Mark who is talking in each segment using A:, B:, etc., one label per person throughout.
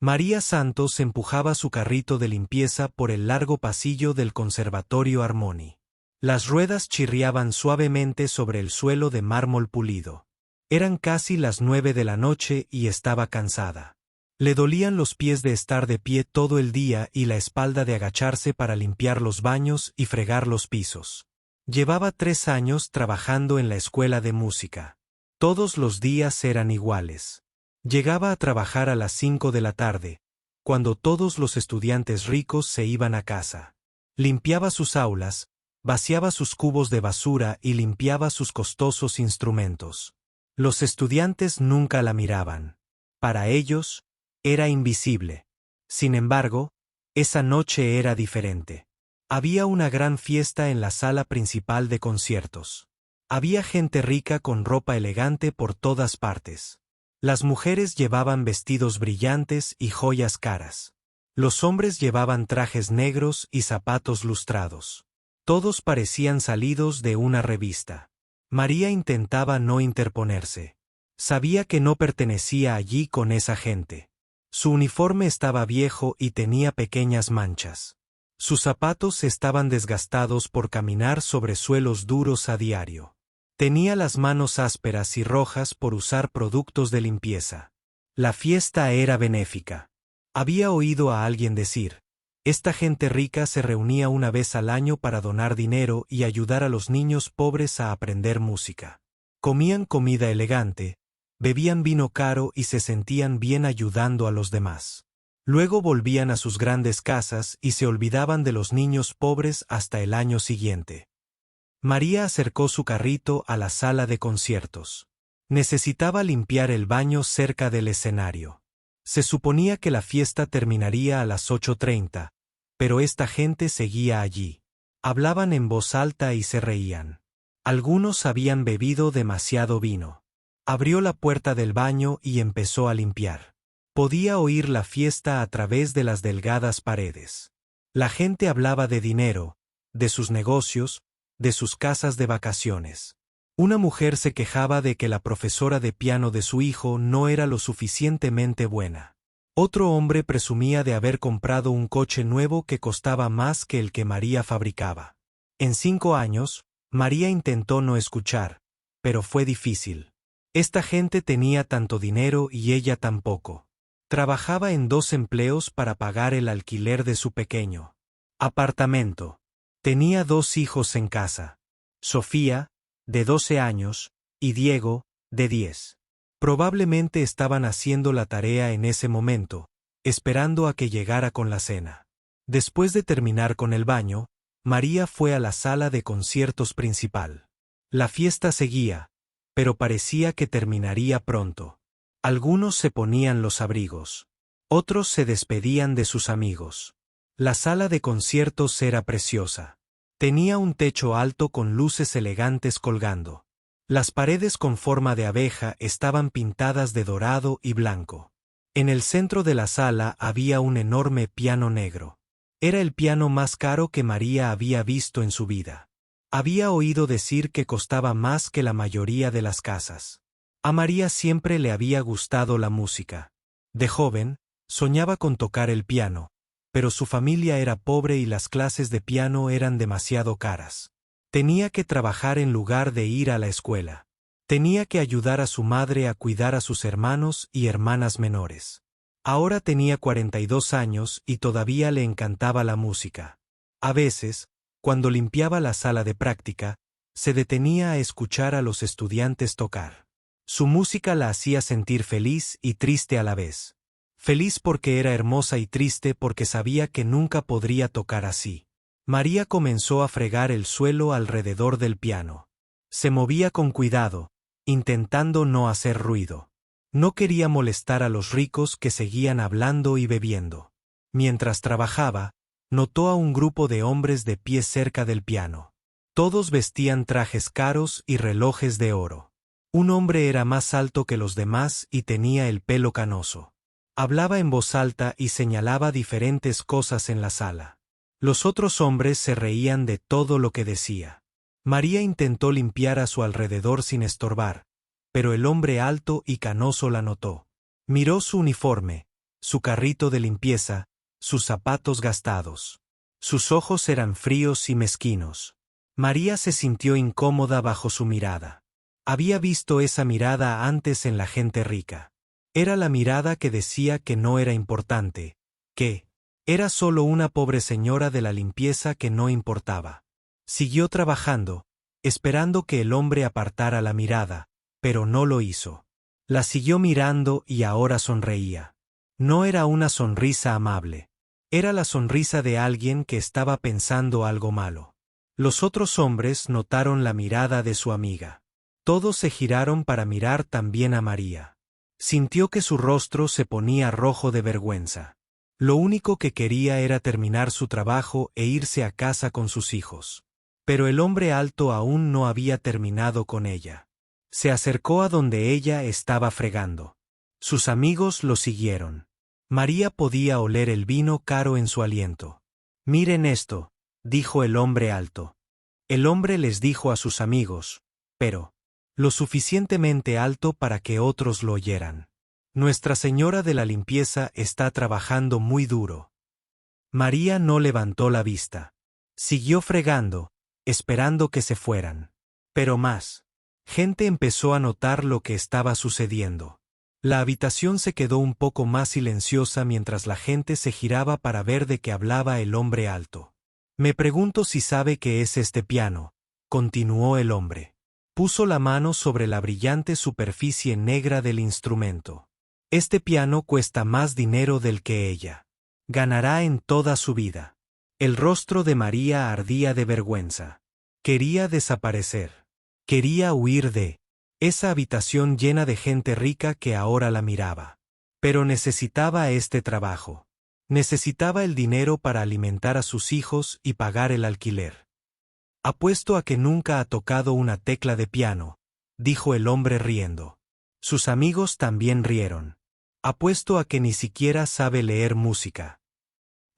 A: María Santos empujaba su carrito de limpieza por el largo pasillo del Conservatorio Armoni. Las ruedas chirriaban suavemente sobre el suelo de mármol pulido. Eran casi las 9 de la noche y estaba cansada. Le dolían los pies de estar de pie todo el día y la espalda de agacharse para limpiar los baños y fregar los pisos. Llevaba 3 años trabajando en la escuela de música. Todos los días eran iguales. Llegaba a trabajar a las 5 de la tarde, cuando todos los estudiantes ricos se iban a casa. Limpiaba sus aulas, vaciaba sus cubos de basura y limpiaba sus costosos instrumentos. Los estudiantes nunca la miraban. Para ellos, era invisible. Sin embargo, esa noche era diferente. Había una gran fiesta en la sala principal de conciertos. Había gente rica con ropa elegante por todas partes. Las mujeres llevaban vestidos brillantes y joyas caras. Los hombres llevaban trajes negros y zapatos lustrados. Todos parecían salidos de una revista. María intentaba no interponerse. Sabía que no pertenecía allí con esa gente. Su uniforme estaba viejo y tenía pequeñas manchas. Sus zapatos estaban desgastados por caminar sobre suelos duros a diario. Tenía las manos ásperas y rojas por usar productos de limpieza. La fiesta era benéfica. Había oído a alguien decir, esta gente rica se reunía una vez al año para donar dinero y ayudar a los niños pobres a aprender música. Comían comida elegante, bebían vino caro y se sentían bien ayudando a los demás. Luego volvían a sus grandes casas y se olvidaban de los niños pobres hasta el año siguiente. María acercó su carrito a la sala de conciertos. Necesitaba limpiar el baño cerca del escenario. Se suponía que la fiesta terminaría a las 8:30, pero esta gente seguía allí. Hablaban en voz alta y se reían. Algunos habían bebido demasiado vino. Abrió la puerta del baño y empezó a limpiar. Podía oír la fiesta a través de las delgadas paredes. La gente hablaba de dinero, de sus negocios, de sus casas de vacaciones. Una mujer se quejaba de que la profesora de piano de su hijo no era lo suficientemente buena. Otro hombre presumía de haber comprado un coche nuevo que costaba más que el que María fabricaba. En 5 años, María intentó no escuchar, pero fue difícil. Esta gente tenía tanto dinero y ella tan poco. Trabajaba en 2 empleos para pagar el alquiler de su pequeño apartamento. Tenía 2 hijos en casa. Sofía, de 12 años, y Diego, de 10. Probablemente estaban haciendo la tarea en ese momento, esperando a que llegara con la cena. Después de terminar con el baño, María fue a la sala de conciertos principal. La fiesta seguía, pero parecía que terminaría pronto. Algunos se ponían los abrigos. Otros se despedían de sus amigos. La sala de conciertos era preciosa. Tenía un techo alto con luces elegantes colgando. Las paredes con forma de abeja estaban pintadas de dorado y blanco. En el centro de la sala había un enorme piano negro. Era el piano más caro que María había visto en su vida. Había oído decir que costaba más que la mayoría de las casas. A María siempre le había gustado la música. De joven, soñaba con tocar el piano, pero su familia era pobre y las clases de piano eran demasiado caras. Tenía que trabajar en lugar de ir a la escuela. Tenía que ayudar a su madre a cuidar a sus hermanos y hermanas menores. Ahora tenía 42 años y todavía le encantaba la música. A veces, cuando limpiaba la sala de práctica, se detenía a escuchar a los estudiantes tocar. Su música la hacía sentir feliz y triste a la vez. Feliz porque era hermosa y triste porque sabía que nunca podría tocar así. María comenzó a fregar el suelo alrededor del piano. Se movía con cuidado, intentando no hacer ruido. No quería molestar a los ricos que seguían hablando y bebiendo. Mientras trabajaba, notó a un grupo de hombres de pie cerca del piano. Todos vestían trajes caros y relojes de oro. Un hombre era más alto que los demás y tenía el pelo canoso. Hablaba en voz alta y señalaba diferentes cosas en la sala. Los otros hombres se reían de todo lo que decía. María intentó limpiar a su alrededor sin estorbar, pero el hombre alto y canoso la notó. Miró su uniforme, su carrito de limpieza, sus zapatos gastados. Sus ojos eran fríos y mezquinos. María se sintió incómoda bajo su mirada. Había visto esa mirada antes en la gente rica. Era la mirada que decía que no era importante, que era solo una pobre señora de la limpieza que no importaba. Siguió trabajando, esperando que el hombre apartara la mirada, pero no lo hizo. La siguió mirando y ahora sonreía. No era una sonrisa amable. Era la sonrisa de alguien que estaba pensando algo malo. Los otros hombres notaron la mirada de su amiga. Todos se giraron para mirar también a María. Sintió que su rostro se ponía rojo de vergüenza. Lo único que quería era terminar su trabajo e irse a casa con sus hijos. Pero el hombre alto aún no había terminado con ella. Se acercó a donde ella estaba fregando. Sus amigos lo siguieron. María podía oler el vino caro en su aliento. «Miren esto», dijo el hombre alto. El hombre les dijo a sus amigos, pero lo suficientemente alto para que otros lo oyeran. «Nuestra Señora de la Limpieza está trabajando muy duro». María no levantó la vista. Siguió fregando, esperando que se fueran. Pero más gente empezó a notar lo que estaba sucediendo. La habitación se quedó un poco más silenciosa mientras la gente se giraba para ver de qué hablaba el hombre alto. «Me pregunto si sabe qué es este piano», continuó el hombre. Puso la mano sobre la brillante superficie negra del instrumento. «Este piano cuesta más dinero del que ella ganará en toda su vida». El rostro de María ardía de vergüenza. Quería desaparecer. Quería huir de esa habitación llena de gente rica que ahora la miraba. Pero necesitaba este trabajo. Necesitaba el dinero para alimentar a sus hijos y pagar el alquiler. «Apuesto a que nunca ha tocado una tecla de piano», dijo el hombre riendo. Sus amigos también rieron. «Apuesto a que ni siquiera sabe leer música».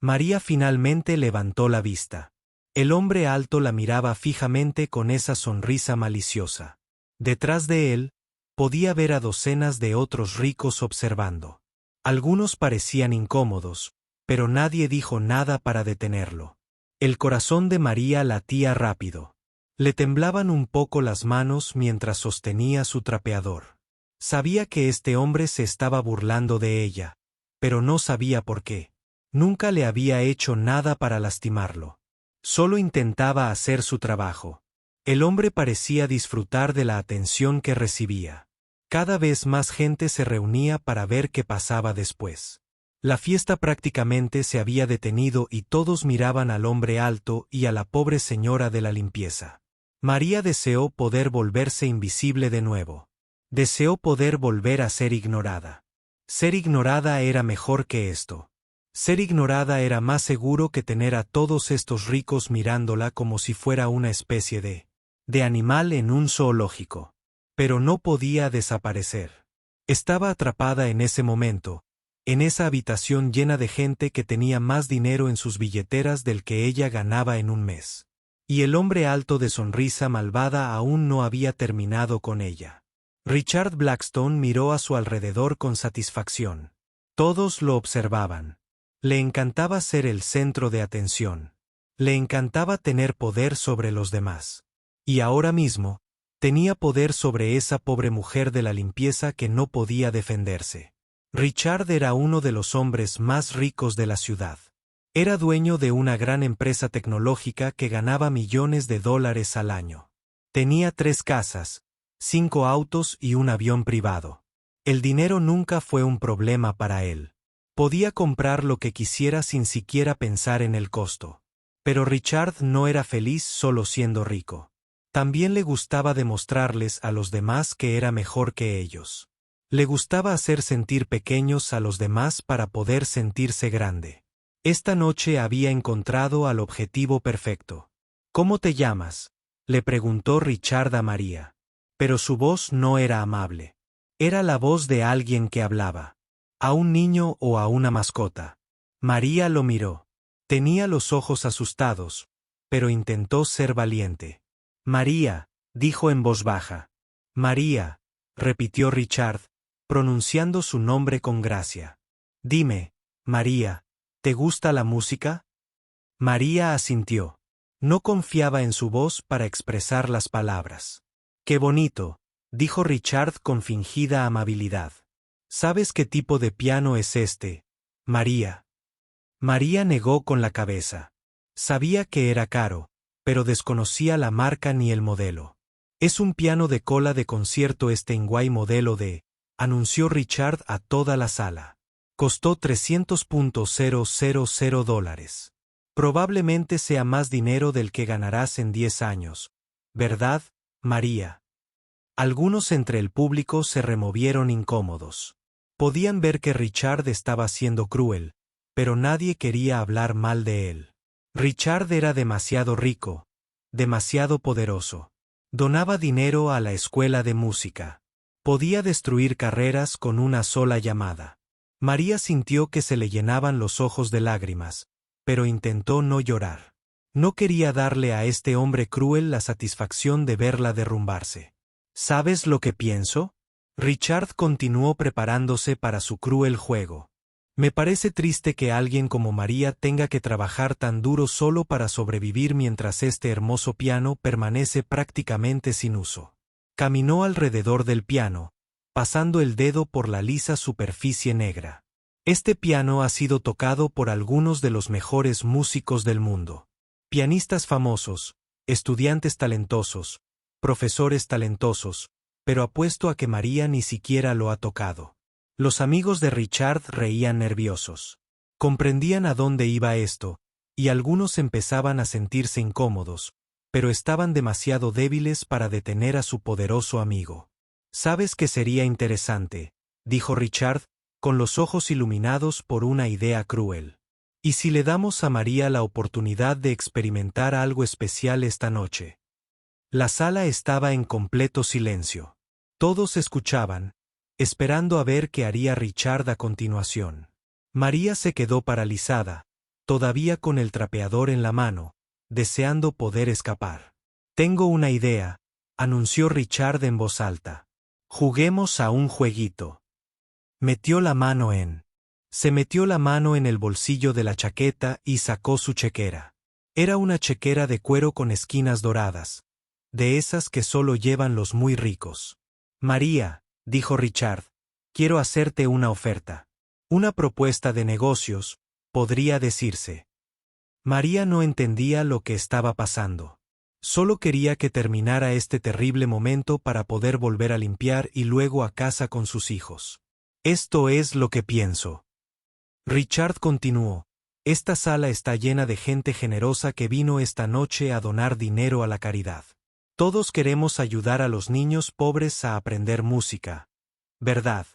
A: María finalmente levantó la vista. El hombre alto la miraba fijamente con esa sonrisa maliciosa. Detrás de él, podía ver a docenas de otros ricos observando. Algunos parecían incómodos, pero nadie dijo nada para detenerlo. El corazón de María latía rápido. Le temblaban un poco las manos mientras sostenía su trapeador. Sabía que este hombre se estaba burlando de ella, pero no sabía por qué. Nunca le había hecho nada para lastimarlo. Solo intentaba hacer su trabajo. El hombre parecía disfrutar de la atención que recibía. Cada vez más gente se reunía para ver qué pasaba después. La fiesta prácticamente se había detenido y todos miraban al hombre alto y a la pobre señora de la limpieza. María deseó poder volverse invisible de nuevo. Deseó poder volver a ser ignorada. Ser ignorada era mejor que esto. Ser ignorada era más seguro que tener a todos estos ricos mirándola como si fuera una especie de animal en un zoológico. Pero no podía desaparecer. Estaba atrapada en ese momento, en esa habitación llena de gente que tenía más dinero en sus billeteras del que ella ganaba en un mes. Y el hombre alto de sonrisa malvada aún no había terminado con ella. Richard Blackstone miró a su alrededor con satisfacción. Todos lo observaban. Le encantaba ser el centro de atención. Le encantaba tener poder sobre los demás. Y ahora mismo, tenía poder sobre esa pobre mujer de la limpieza que no podía defenderse. Richard era uno de los hombres más ricos de la ciudad. Era dueño de una gran empresa tecnológica que ganaba millones de dólares al año. Tenía 3 casas, 5 autos y un avión privado. El dinero nunca fue un problema para él. Podía comprar lo que quisiera sin siquiera pensar en el costo. Pero Richard no era feliz solo siendo rico. También le gustaba demostrarles a los demás que era mejor que ellos. Le gustaba hacer sentir pequeños a los demás para poder sentirse grande. Esta noche había encontrado al objetivo perfecto. «¿Cómo te llamas?», le preguntó Richard a María. Pero su voz no era amable. Era la voz de alguien que hablaba. A un niño o a una mascota. María lo miró. Tenía los ojos asustados, pero intentó ser valiente. «María», dijo en voz baja. «María», repitió Richard, pronunciando su nombre con gracia. Dime, María, ¿te gusta la música? María asintió. No confiaba en su voz para expresar las palabras. Qué bonito, dijo Richard con fingida amabilidad. ¿Sabes qué tipo de piano es este, María? María negó con la cabeza. Sabía que era caro, pero desconocía la marca ni el modelo. Es un piano de cola de concierto Steinway modelo D, anunció Richard a toda la sala. Costó $300,000. Probablemente sea más dinero del que ganarás en 10 años, ¿verdad, María? Algunos entre el público se removieron incómodos. Podían ver que Richard estaba siendo cruel, pero nadie quería hablar mal de él. Richard era demasiado rico, demasiado poderoso. Donaba dinero a la escuela de música. Podía destruir carreras con una sola llamada. María sintió que se le llenaban los ojos de lágrimas, pero intentó no llorar. No quería darle a este hombre cruel la satisfacción de verla derrumbarse. ¿Sabes lo que pienso? Richard continuó preparándose para su cruel juego. Me parece triste que alguien como María tenga que trabajar tan duro solo para sobrevivir mientras este hermoso piano permanece prácticamente sin uso. Caminó alrededor del piano, pasando el dedo por la lisa superficie negra. Este piano ha sido tocado por algunos de los mejores músicos del mundo. Pianistas famosos, estudiantes talentosos, profesores talentosos, pero apuesto a que María ni siquiera lo ha tocado. Los amigos de Richard reían nerviosos. Comprendían a dónde iba esto, y algunos empezaban a sentirse incómodos, pero estaban demasiado débiles para detener a su poderoso amigo. «¿Sabes qué sería interesante?», dijo Richard, con los ojos iluminados por una idea cruel. «¿Y si le damos a María la oportunidad de experimentar algo especial esta noche?». La sala estaba en completo silencio. Todos escuchaban, esperando a ver qué haría Richard a continuación. María se quedó paralizada, todavía con el trapeador en la mano, deseando poder escapar. «Tengo una idea», anunció Richard en voz alta. «Juguemos a un jueguito». Se metió la mano en el bolsillo de la chaqueta y sacó su chequera. Era una chequera de cuero con esquinas doradas, de esas que solo llevan los muy ricos. «María», dijo Richard, «quiero hacerte una oferta. Una propuesta de negocios, podría decirse». María no entendía lo que estaba pasando. Solo quería que terminara este terrible momento para poder volver a limpiar y luego a casa con sus hijos. «Esto es lo que pienso». Richard continuó. «Esta sala está llena de gente generosa que vino esta noche a donar dinero a la caridad. Todos queremos ayudar a los niños pobres a aprender música, ¿verdad?».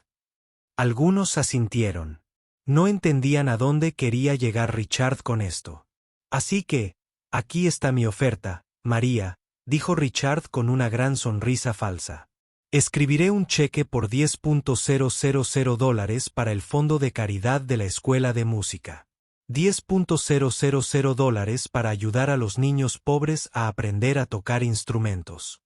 A: Algunos asintieron. No entendían a dónde quería llegar Richard con esto. «Así que, aquí está mi oferta, María», dijo Richard con una gran sonrisa falsa. «Escribiré un cheque por $10,000 para el fondo de caridad de la escuela de música. $10,000 para ayudar a los niños pobres a aprender a tocar instrumentos».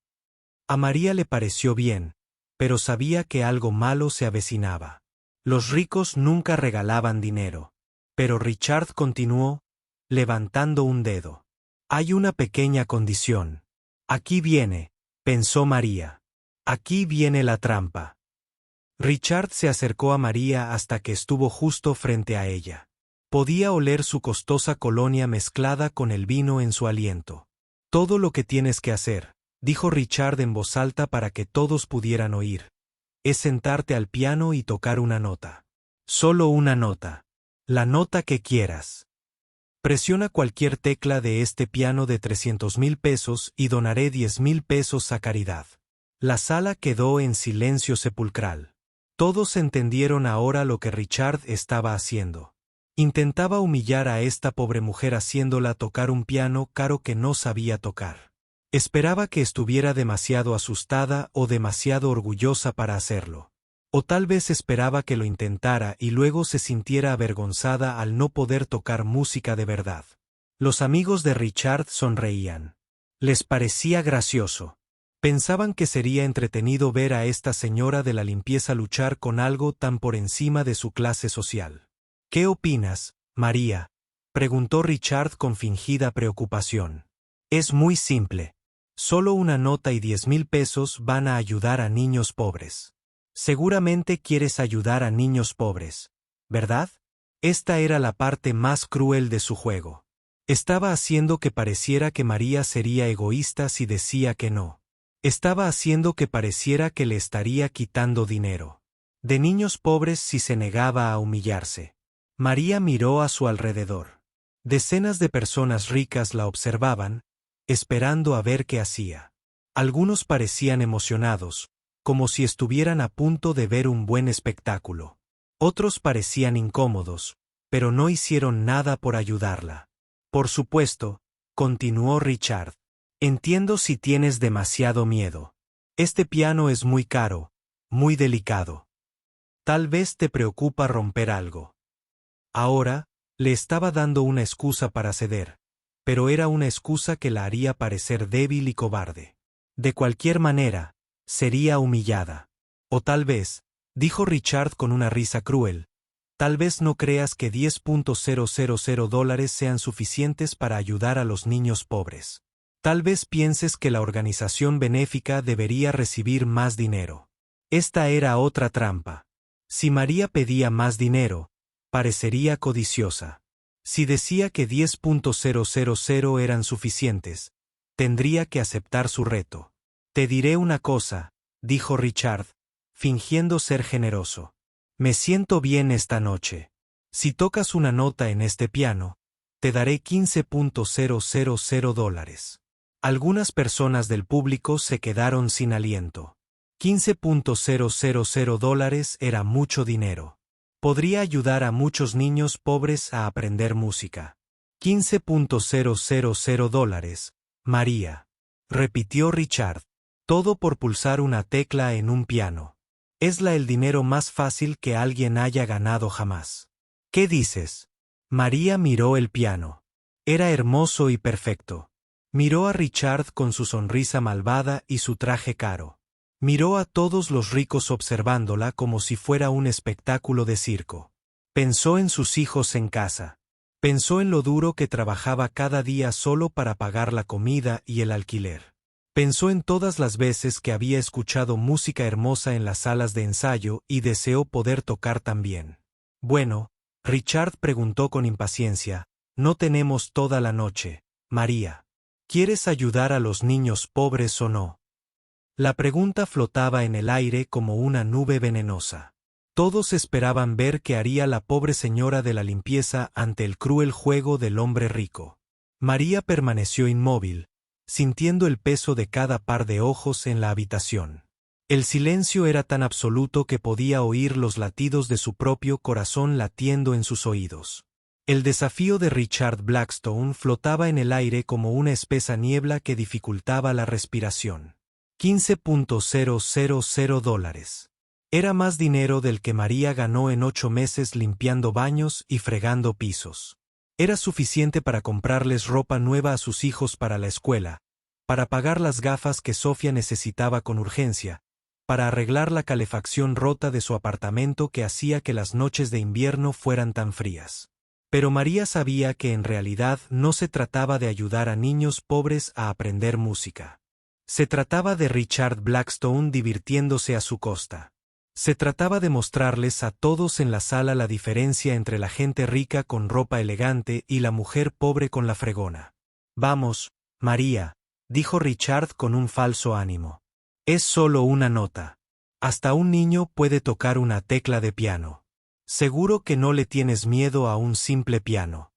A: A María le pareció bien, pero sabía que algo malo se avecinaba. Los ricos nunca regalaban dinero. Pero Richard continuó, levantando un dedo. «Hay una pequeña condición». «Aquí viene», pensó María. «Aquí viene la trampa». Richard se acercó a María hasta que estuvo justo frente a ella. Podía oler su costosa colonia mezclada con el vino en su aliento. «Todo lo que tienes que hacer», dijo Richard en voz alta para que todos pudieran oír, «es sentarte al piano y tocar una nota. Solo una nota. La nota que quieras. Presiona cualquier tecla de este piano de $300,000 y donaré $10,000 a caridad». La sala quedó en silencio sepulcral. Todos entendieron ahora lo que Richard estaba haciendo. Intentaba humillar a esta pobre mujer haciéndola tocar un piano caro que no sabía tocar. Esperaba que estuviera demasiado asustada o demasiado orgullosa para hacerlo. O tal vez esperaba que lo intentara y luego se sintiera avergonzada al no poder tocar música de verdad. Los amigos de Richard sonreían. Les parecía gracioso. Pensaban que sería entretenido ver a esta señora de la limpieza luchar con algo tan por encima de su clase social. ¿Qué opinas, María?, preguntó Richard con fingida preocupación. Es muy simple. Solo una nota y 10,000 pesos van a ayudar a niños pobres. Seguramente quieres ayudar a niños pobres, ¿verdad? Esta era la parte más cruel de su juego. Estaba haciendo que pareciera que María sería egoísta si decía que no. Estaba haciendo que pareciera que le estaría quitando dinero de niños pobres si se negaba a humillarse. María miró a su alrededor. Decenas de personas ricas la observaban, esperando a ver qué hacía. Algunos parecían emocionados, como si estuvieran a punto de ver un buen espectáculo. Otros parecían incómodos, pero no hicieron nada por ayudarla. Por supuesto, continuó Richard. Entiendo si tienes demasiado miedo. Este piano es muy caro, muy delicado. Tal vez te preocupa romper algo. Ahora, le estaba dando una excusa para ceder, pero era una excusa que la haría parecer débil y cobarde. De cualquier manera, sería humillada. O tal vez, dijo Richard con una risa cruel, tal vez no creas que $10,000 sean suficientes para ayudar a los niños pobres. Tal vez pienses que la organización benéfica debería recibir más dinero. Esta era otra trampa. Si María pedía más dinero, parecería codiciosa. Si decía que 10,000 eran suficientes, tendría que aceptar su reto. Te diré una cosa, dijo Richard, fingiendo ser generoso. Me siento bien esta noche. Si tocas una nota en este piano, te daré $15,000. Algunas personas del público se quedaron sin aliento. $15,000 era mucho dinero. Podría ayudar a muchos niños pobres a aprender música. $15,000, María, repitió Richard. Todo por pulsar una tecla en un piano. Es el dinero más fácil que alguien haya ganado jamás. ¿Qué dices? María miró el piano. Era hermoso y perfecto. Miró a Richard con su sonrisa malvada y su traje caro. Miró a todos los ricos observándola como si fuera un espectáculo de circo. Pensó en sus hijos en casa. Pensó en lo duro que trabajaba cada día solo para pagar la comida y el alquiler. Pensó en todas las veces que había escuchado música hermosa en las salas de ensayo y deseó poder tocar también. Bueno, Richard preguntó con impaciencia, no tenemos toda la noche, María. ¿Quieres ayudar a los niños pobres o no? La pregunta flotaba en el aire como una nube venenosa. Todos esperaban ver qué haría la pobre señora de la limpieza ante el cruel juego del hombre rico. María permaneció inmóvil, sintiendo el peso de cada par de ojos en la habitación. El silencio era tan absoluto que podía oír los latidos de su propio corazón latiendo en sus oídos. El desafío de Richard Blackstone flotaba en el aire como una espesa niebla que dificultaba la respiración. $15,000. Era más dinero del que María ganó en 8 meses limpiando baños y fregando pisos. Era suficiente para comprarles ropa nueva a sus hijos para la escuela, para pagar las gafas que Sofía necesitaba con urgencia, para arreglar la calefacción rota de su apartamento que hacía que las noches de invierno fueran tan frías. Pero María sabía que en realidad no se trataba de ayudar a niños pobres a aprender música. Se trataba de Richard Blackstone divirtiéndose a su costa. Se trataba de mostrarles a todos en la sala la diferencia entre la gente rica con ropa elegante y la mujer pobre con la fregona. Vamos, María, dijo Richard con un falso ánimo. Es solo una nota. Hasta un niño puede tocar una tecla de piano. Seguro que no le tienes miedo a un simple piano.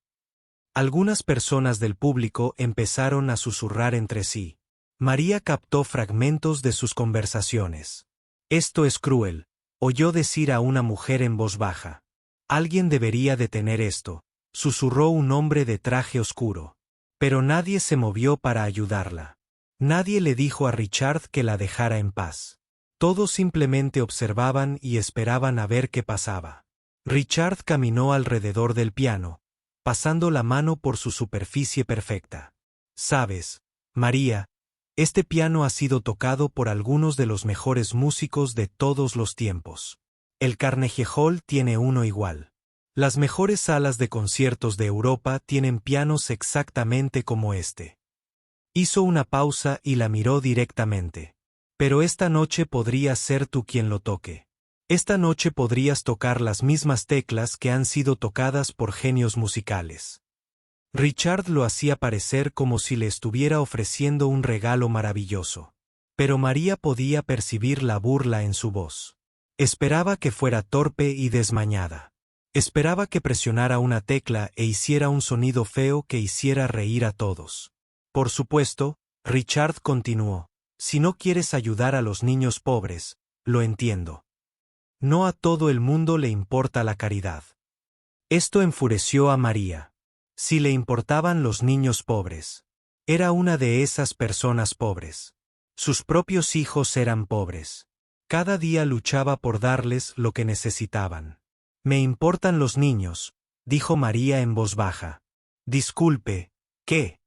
A: Algunas personas del público empezaron a susurrar entre sí. María captó fragmentos de sus conversaciones. Esto es cruel, oyó decir a una mujer en voz baja. Alguien debería detener esto, susurró un hombre de traje oscuro. Pero nadie se movió para ayudarla. Nadie le dijo a Richard que la dejara en paz. Todos simplemente observaban y esperaban a ver qué pasaba. Richard caminó alrededor del piano, pasando la mano por su superficie perfecta. Sabes, María, este piano ha sido tocado por algunos de los mejores músicos de todos los tiempos. El Carnegie Hall tiene uno igual. Las mejores salas de conciertos de Europa tienen pianos exactamente como este. Hizo una pausa y la miró directamente. Pero esta noche podrías ser tú quien lo toque. Esta noche podrías tocar las mismas teclas que han sido tocadas por genios musicales. Richard lo hacía parecer como si le estuviera ofreciendo un regalo maravilloso. Pero María podía percibir la burla en su voz. Esperaba que fuera torpe y desmañada. Esperaba que presionara una tecla e hiciera un sonido feo que hiciera reír a todos. Por supuesto, Richard continuó. Si no quieres ayudar a los niños pobres, lo entiendo. No a todo el mundo le importa la caridad. Esto enfureció a María. Si le importaban los niños pobres. Era una de esas personas pobres. Sus propios hijos eran pobres. Cada día luchaba por darles lo que necesitaban. Me importan los niños, dijo María en voz baja. Disculpe, ¿qué?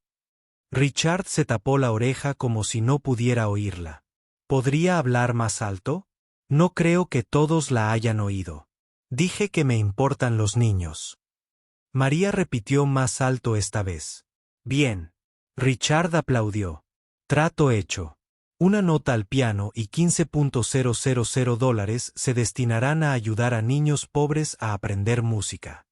A: Richard se tapó la oreja como si no pudiera oírla. ¿Podría hablar más alto? No creo que todos la hayan oído. Dije que me importan los niños. María repitió más alto esta vez. Bien. Richard aplaudió. Trato hecho. Una nota al piano y $15,000 se destinarán a ayudar a niños pobres a aprender música.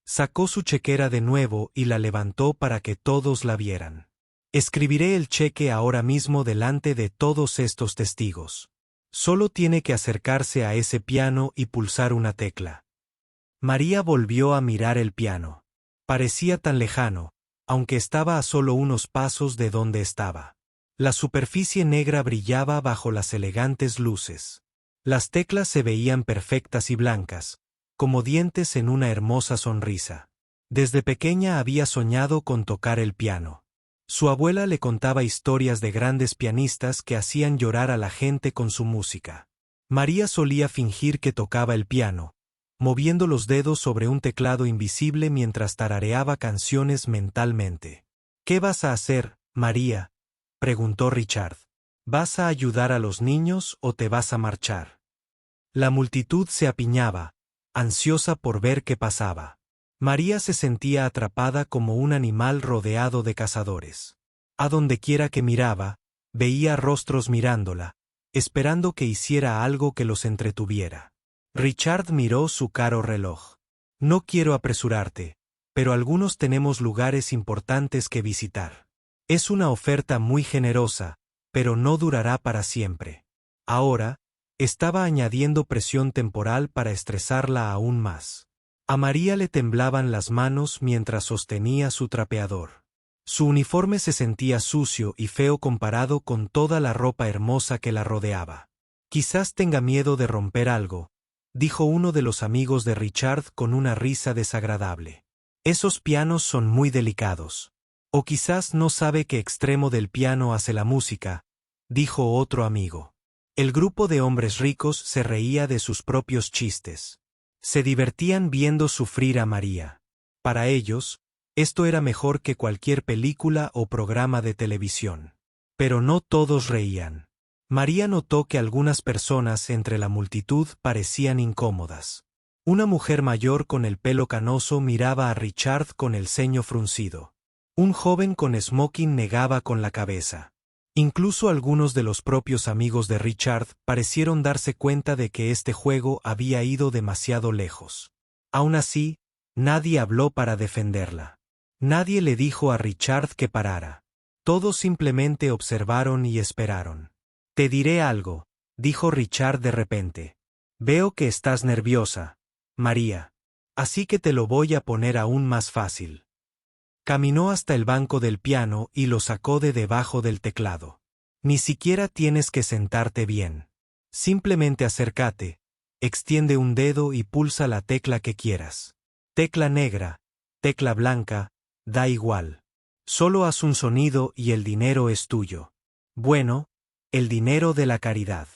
A: Sacó su chequera de nuevo y la levantó para que todos la vieran. Escribiré el cheque ahora mismo delante de todos estos testigos. Solo tiene que acercarse a ese piano y pulsar una tecla. María volvió a mirar el piano. Parecía tan lejano, aunque estaba a solo unos pasos de donde estaba. La superficie negra brillaba bajo las elegantes luces. Las teclas se veían perfectas y blancas, como dientes en una hermosa sonrisa. Desde pequeña había soñado con tocar el piano. Su abuela le contaba historias de grandes pianistas que hacían llorar a la gente con su música. María solía fingir que tocaba el piano, moviendo los dedos sobre un teclado invisible mientras tarareaba canciones mentalmente. ¿Qué vas a hacer, María?, preguntó Richard. ¿Vas a ayudar a los niños o te vas a marchar? La multitud se apiñaba, ansiosa por ver qué pasaba. María se sentía atrapada como un animal rodeado de cazadores. A donde quiera que miraba, veía rostros mirándola, esperando que hiciera algo que los entretuviera. Richard miró su caro reloj. No quiero apresurarte, pero algunos tenemos lugares importantes que visitar. Es una oferta muy generosa, pero no durará para siempre. Ahora, estaba añadiendo presión temporal para estresarla aún más. A María le temblaban las manos mientras sostenía su trapeador. Su uniforme se sentía sucio y feo comparado con toda la ropa hermosa que la rodeaba. Quizás tenga miedo de romper algo, dijo uno de los amigos de Richard con una risa desagradable. Esos pianos son muy delicados. O quizás no sabe qué extremo del piano hace la música, dijo otro amigo. El grupo de hombres ricos se reía de sus propios chistes. Se divertían viendo sufrir a María. Para ellos, esto era mejor que cualquier película o programa de televisión. Pero no todos reían. María notó que algunas personas entre la multitud parecían incómodas. Una mujer mayor con el pelo canoso miraba a Richard con el ceño fruncido. Un joven con smoking negaba con la cabeza. Incluso algunos de los propios amigos de Richard parecieron darse cuenta de que este juego había ido demasiado lejos. Aún así, nadie habló para defenderla. Nadie le dijo a Richard que parara. Todos simplemente observaron y esperaron. Te diré algo, dijo Richard de repente. Veo que estás nerviosa, María. Así que te lo voy a poner aún más fácil. Caminó hasta el banco del piano y lo sacó de debajo del teclado. Ni siquiera tienes que sentarte bien. Simplemente acércate, extiende un dedo y pulsa la tecla que quieras. Tecla negra, tecla blanca, da igual. Solo haz un sonido y el dinero es tuyo. Bueno, el dinero de la caridad.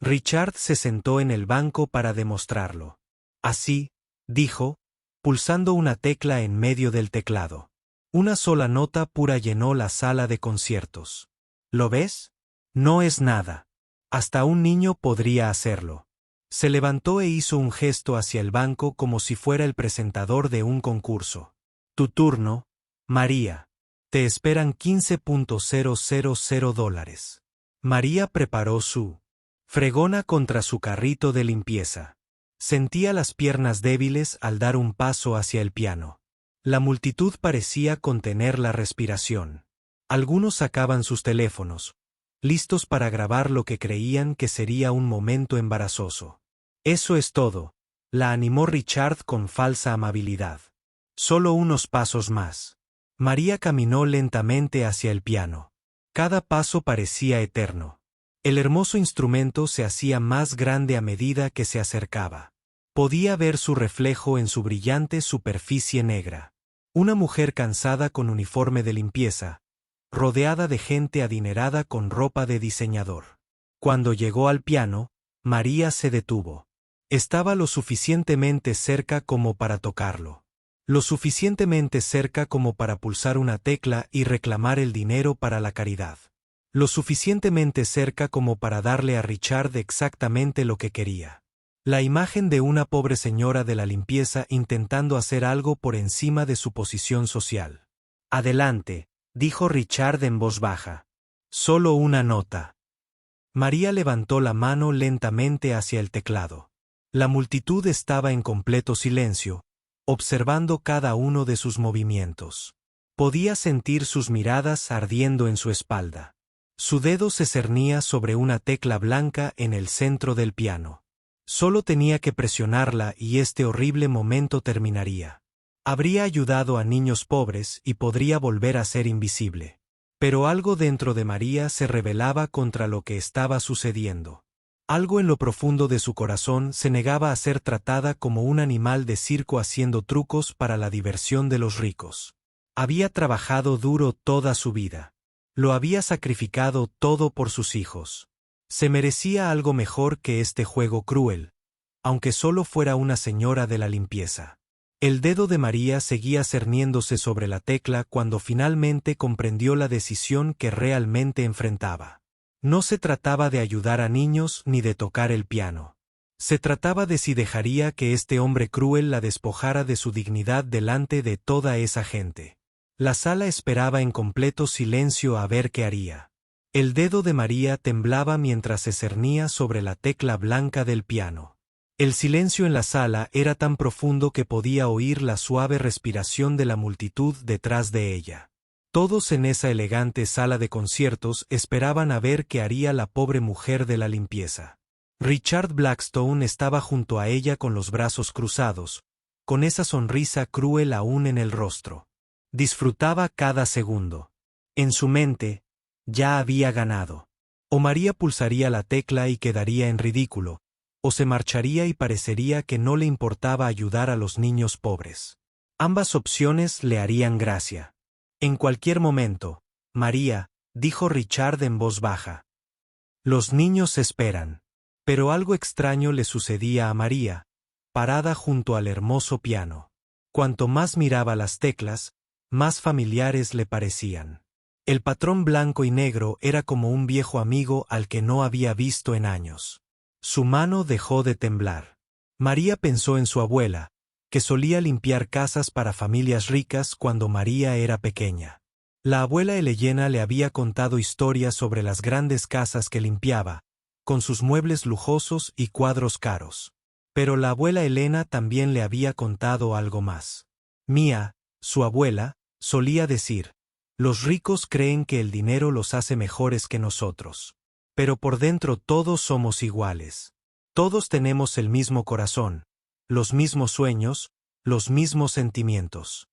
A: Richard se sentó en el banco para demostrarlo. Así, dijo, pulsando una tecla en medio del teclado. Una sola nota pura llenó la sala de conciertos. ¿Lo ves? No es nada. Hasta un niño podría hacerlo. Se levantó e hizo un gesto hacia el banco como si fuera el presentador de un concurso. Tu turno, María. Te esperan $15,000. María preparó su fregona contra su carrito de limpieza. Sentía las piernas débiles al dar un paso hacia el piano. La multitud parecía contener la respiración. Algunos sacaban sus teléfonos, listos para grabar lo que creían que sería un momento embarazoso. Eso es todo, la animó Richard con falsa amabilidad. Solo unos pasos más. María caminó lentamente hacia el piano. Cada paso parecía eterno. El hermoso instrumento se hacía más grande a medida que se acercaba. Podía ver su reflejo en su brillante superficie negra. Una mujer cansada con uniforme de limpieza, rodeada de gente adinerada con ropa de diseñador. Cuando llegó al piano, María se detuvo. Estaba lo suficientemente cerca como para tocarlo. Lo suficientemente cerca como para pulsar una tecla y reclamar el dinero para la caridad. Lo suficientemente cerca como para darle a Richard exactamente lo que quería. La imagen de una pobre señora de la limpieza intentando hacer algo por encima de su posición social. Adelante, dijo Richard en voz baja. Solo una nota. María levantó la mano lentamente hacia el teclado. La multitud estaba en completo silencio, observando cada uno de sus movimientos. Podía sentir sus miradas ardiendo en su espalda. Su dedo se cernía sobre una tecla blanca en el centro del piano. Solo tenía que presionarla y este horrible momento terminaría. Habría ayudado a niños pobres y podría volver a ser invisible. Pero algo dentro de María se rebelaba contra lo que estaba sucediendo. Algo en lo profundo de su corazón se negaba a ser tratada como un animal de circo haciendo trucos para la diversión de los ricos. Había trabajado duro toda su vida. Lo había sacrificado todo por sus hijos. Se merecía algo mejor que este juego cruel, aunque solo fuera una señora de la limpieza. El dedo de María seguía cerniéndose sobre la tecla cuando finalmente comprendió la decisión que realmente enfrentaba. No se trataba de ayudar a niños ni de tocar el piano. Se trataba de si dejaría que este hombre cruel la despojara de su dignidad delante de toda esa gente. La sala esperaba en completo silencio a ver qué haría. El dedo de María temblaba mientras se cernía sobre la tecla blanca del piano. El silencio en la sala era tan profundo que podía oír la suave respiración de la multitud detrás de ella. Todos en esa elegante sala de conciertos esperaban a ver qué haría la pobre mujer de la limpieza. Richard Blackstone estaba junto a ella con los brazos cruzados, con esa sonrisa cruel aún en el rostro. Disfrutaba cada segundo. En su mente, ya había ganado. O María pulsaría la tecla y quedaría en ridículo, o se marcharía y parecería que no le importaba ayudar a los niños pobres. Ambas opciones le harían gracia. En cualquier momento, María, dijo Richard en voz baja. Los niños esperan. Pero algo extraño le sucedía a María, parada junto al hermoso piano. Cuanto más miraba las teclas, más familiares le parecían. El patrón blanco y negro era como un viejo amigo al que no había visto en años. Su mano dejó de temblar. María pensó en su abuela, que solía limpiar casas para familias ricas cuando María era pequeña. La abuela Elena le había contado historias sobre las grandes casas que limpiaba, con sus muebles lujosos y cuadros caros. Pero la abuela Elena también le había contado algo más. Mía, su abuela, solía decir, los ricos creen que el dinero los hace mejores que nosotros. Pero por dentro todos somos iguales. Todos tenemos el mismo corazón, los mismos sueños, los mismos sentimientos.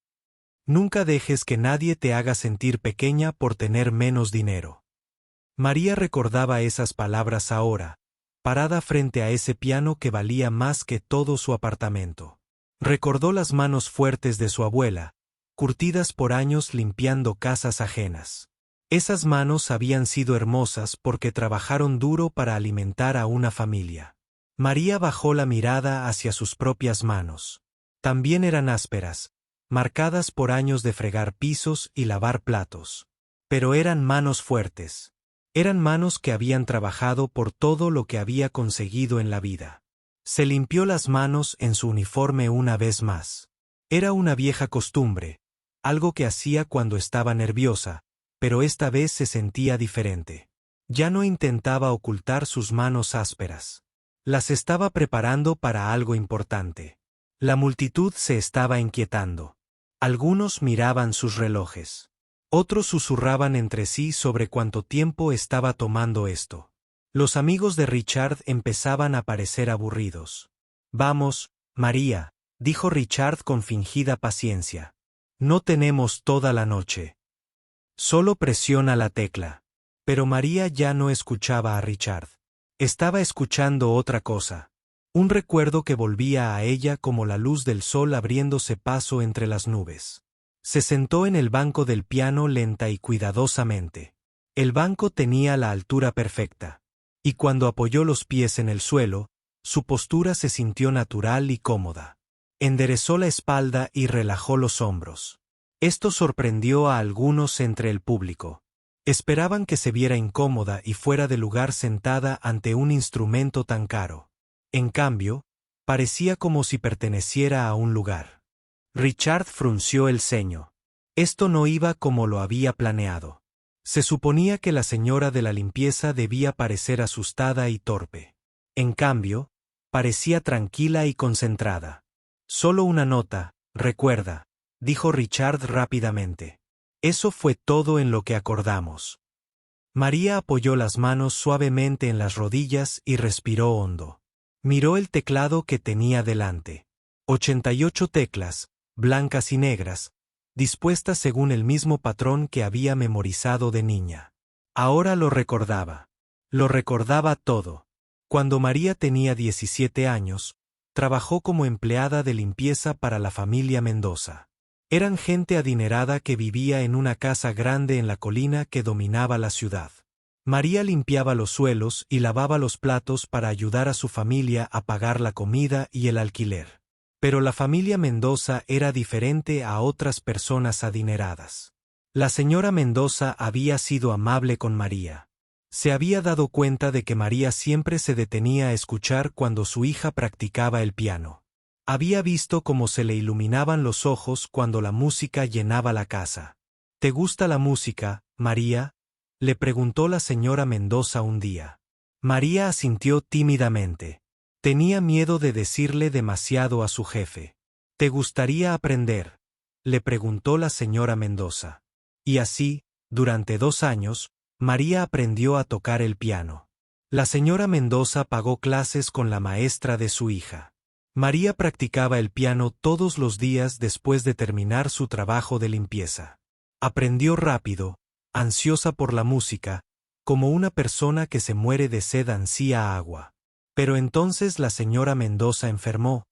A: Nunca dejes que nadie te haga sentir pequeña por tener menos dinero. María recordaba esas palabras ahora, parada frente a ese piano que valía más que todo su apartamento. Recordó las manos fuertes de su abuela, curtidas por años limpiando casas ajenas. Esas manos habían sido hermosas porque trabajaron duro para alimentar a una familia. María bajó la mirada hacia sus propias manos. También eran ásperas, marcadas por años de fregar pisos y lavar platos. Pero eran manos fuertes. Eran manos que habían trabajado por todo lo que había conseguido en la vida. Se limpió las manos en su uniforme una vez más. Era una vieja costumbre, algo que hacía cuando estaba nerviosa, pero esta vez se sentía diferente. Ya no intentaba ocultar sus manos ásperas. Las estaba preparando para algo importante. La multitud se estaba inquietando. Algunos miraban sus relojes. Otros susurraban entre sí sobre cuánto tiempo estaba tomando esto. Los amigos de Richard empezaban a parecer aburridos. Vamos, María, dijo Richard con fingida paciencia. No tenemos toda la noche. Solo presiona la tecla. Pero María ya no escuchaba a Richard. Estaba escuchando otra cosa. Un recuerdo que volvía a ella como la luz del sol abriéndose paso entre las nubes. Se sentó en el banco del piano lenta y cuidadosamente. El banco tenía la altura perfecta. Y cuando apoyó los pies en el suelo, su postura se sintió natural y cómoda. Enderezó la espalda y relajó los hombros. Esto sorprendió a algunos entre el público. Esperaban que se viera incómoda y fuera de lugar sentada ante un instrumento tan caro. En cambio, parecía como si perteneciera a un lugar. Richard frunció el ceño. Esto no iba como lo había planeado. Se suponía que la señora de la limpieza debía parecer asustada y torpe. En cambio, parecía tranquila y concentrada. Solo una nota, recuerda, dijo Richard rápidamente. Eso fue todo en lo que acordamos. María apoyó las manos suavemente en las rodillas y respiró hondo. Miró el teclado que tenía delante. 88 teclas, blancas y negras, dispuestas según el mismo patrón que había memorizado de niña. Ahora lo recordaba. Lo recordaba todo. Cuando María tenía 17 años, trabajó como empleada de limpieza para la familia Mendoza. Eran gente adinerada que vivía en una casa grande en la colina que dominaba la ciudad. María limpiaba los suelos y lavaba los platos para ayudar a su familia a pagar la comida y el alquiler. Pero la familia Mendoza era diferente a otras personas adineradas. La señora Mendoza había sido amable con María. Se había dado cuenta de que María siempre se detenía a escuchar cuando su hija practicaba el piano. Había visto cómo se le iluminaban los ojos cuando la música llenaba la casa. ¿Te gusta la música, María?, le preguntó la señora Mendoza un día. María asintió tímidamente. Tenía miedo de decirle demasiado a su jefe. ¿Te gustaría aprender?, le preguntó la señora Mendoza. Y así, durante 2 años, María aprendió a tocar el piano. La señora Mendoza pagó clases con la maestra de su hija. María practicaba el piano todos los días después de terminar su trabajo de limpieza. Aprendió rápido, ansiosa por la música, como una persona que se muere de sed ansía agua. Pero entonces la señora Mendoza enfermó,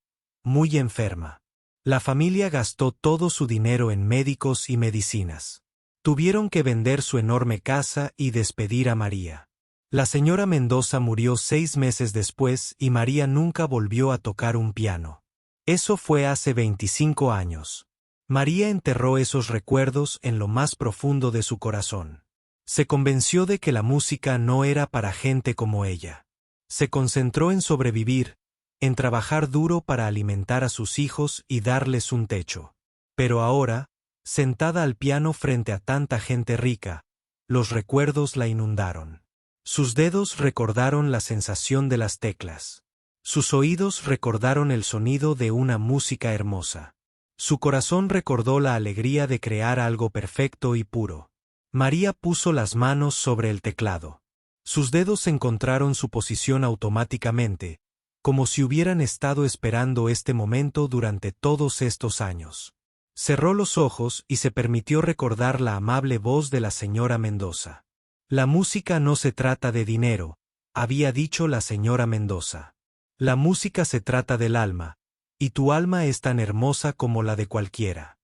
A: muy enferma. La familia gastó todo su dinero en médicos y medicinas. Tuvieron que vender su enorme casa y despedir a María. La señora Mendoza murió 6 meses después y María nunca volvió a tocar un piano. Eso fue hace 25 años. María enterró esos recuerdos en lo más profundo de su corazón. Se convenció de que la música no era para gente como ella. Se concentró en sobrevivir, en trabajar duro para alimentar a sus hijos y darles un techo. Pero ahora, sentada al piano frente a tanta gente rica, los recuerdos la inundaron. Sus dedos recordaron la sensación de las teclas. Sus oídos recordaron el sonido de una música hermosa. Su corazón recordó la alegría de crear algo perfecto y puro. María puso las manos sobre el teclado. Sus dedos encontraron su posición automáticamente, como si hubieran estado esperando este momento durante todos estos años. Cerró los ojos y se permitió recordar la amable voz de la señora Mendoza. La música no se trata de dinero, había dicho la señora Mendoza. La música se trata del alma, y tu alma es tan hermosa como la de cualquiera.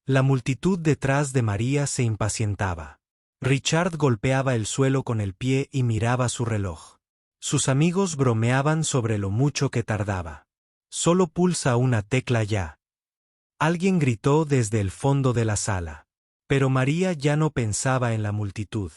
A: La multitud detrás de María se impacientaba. Richard golpeaba el suelo con el pie y miraba su reloj. Sus amigos bromeaban sobre lo mucho que tardaba. Solo pulsa una tecla ya. Alguien gritó desde el fondo de la sala. Pero María ya no pensaba en la multitud.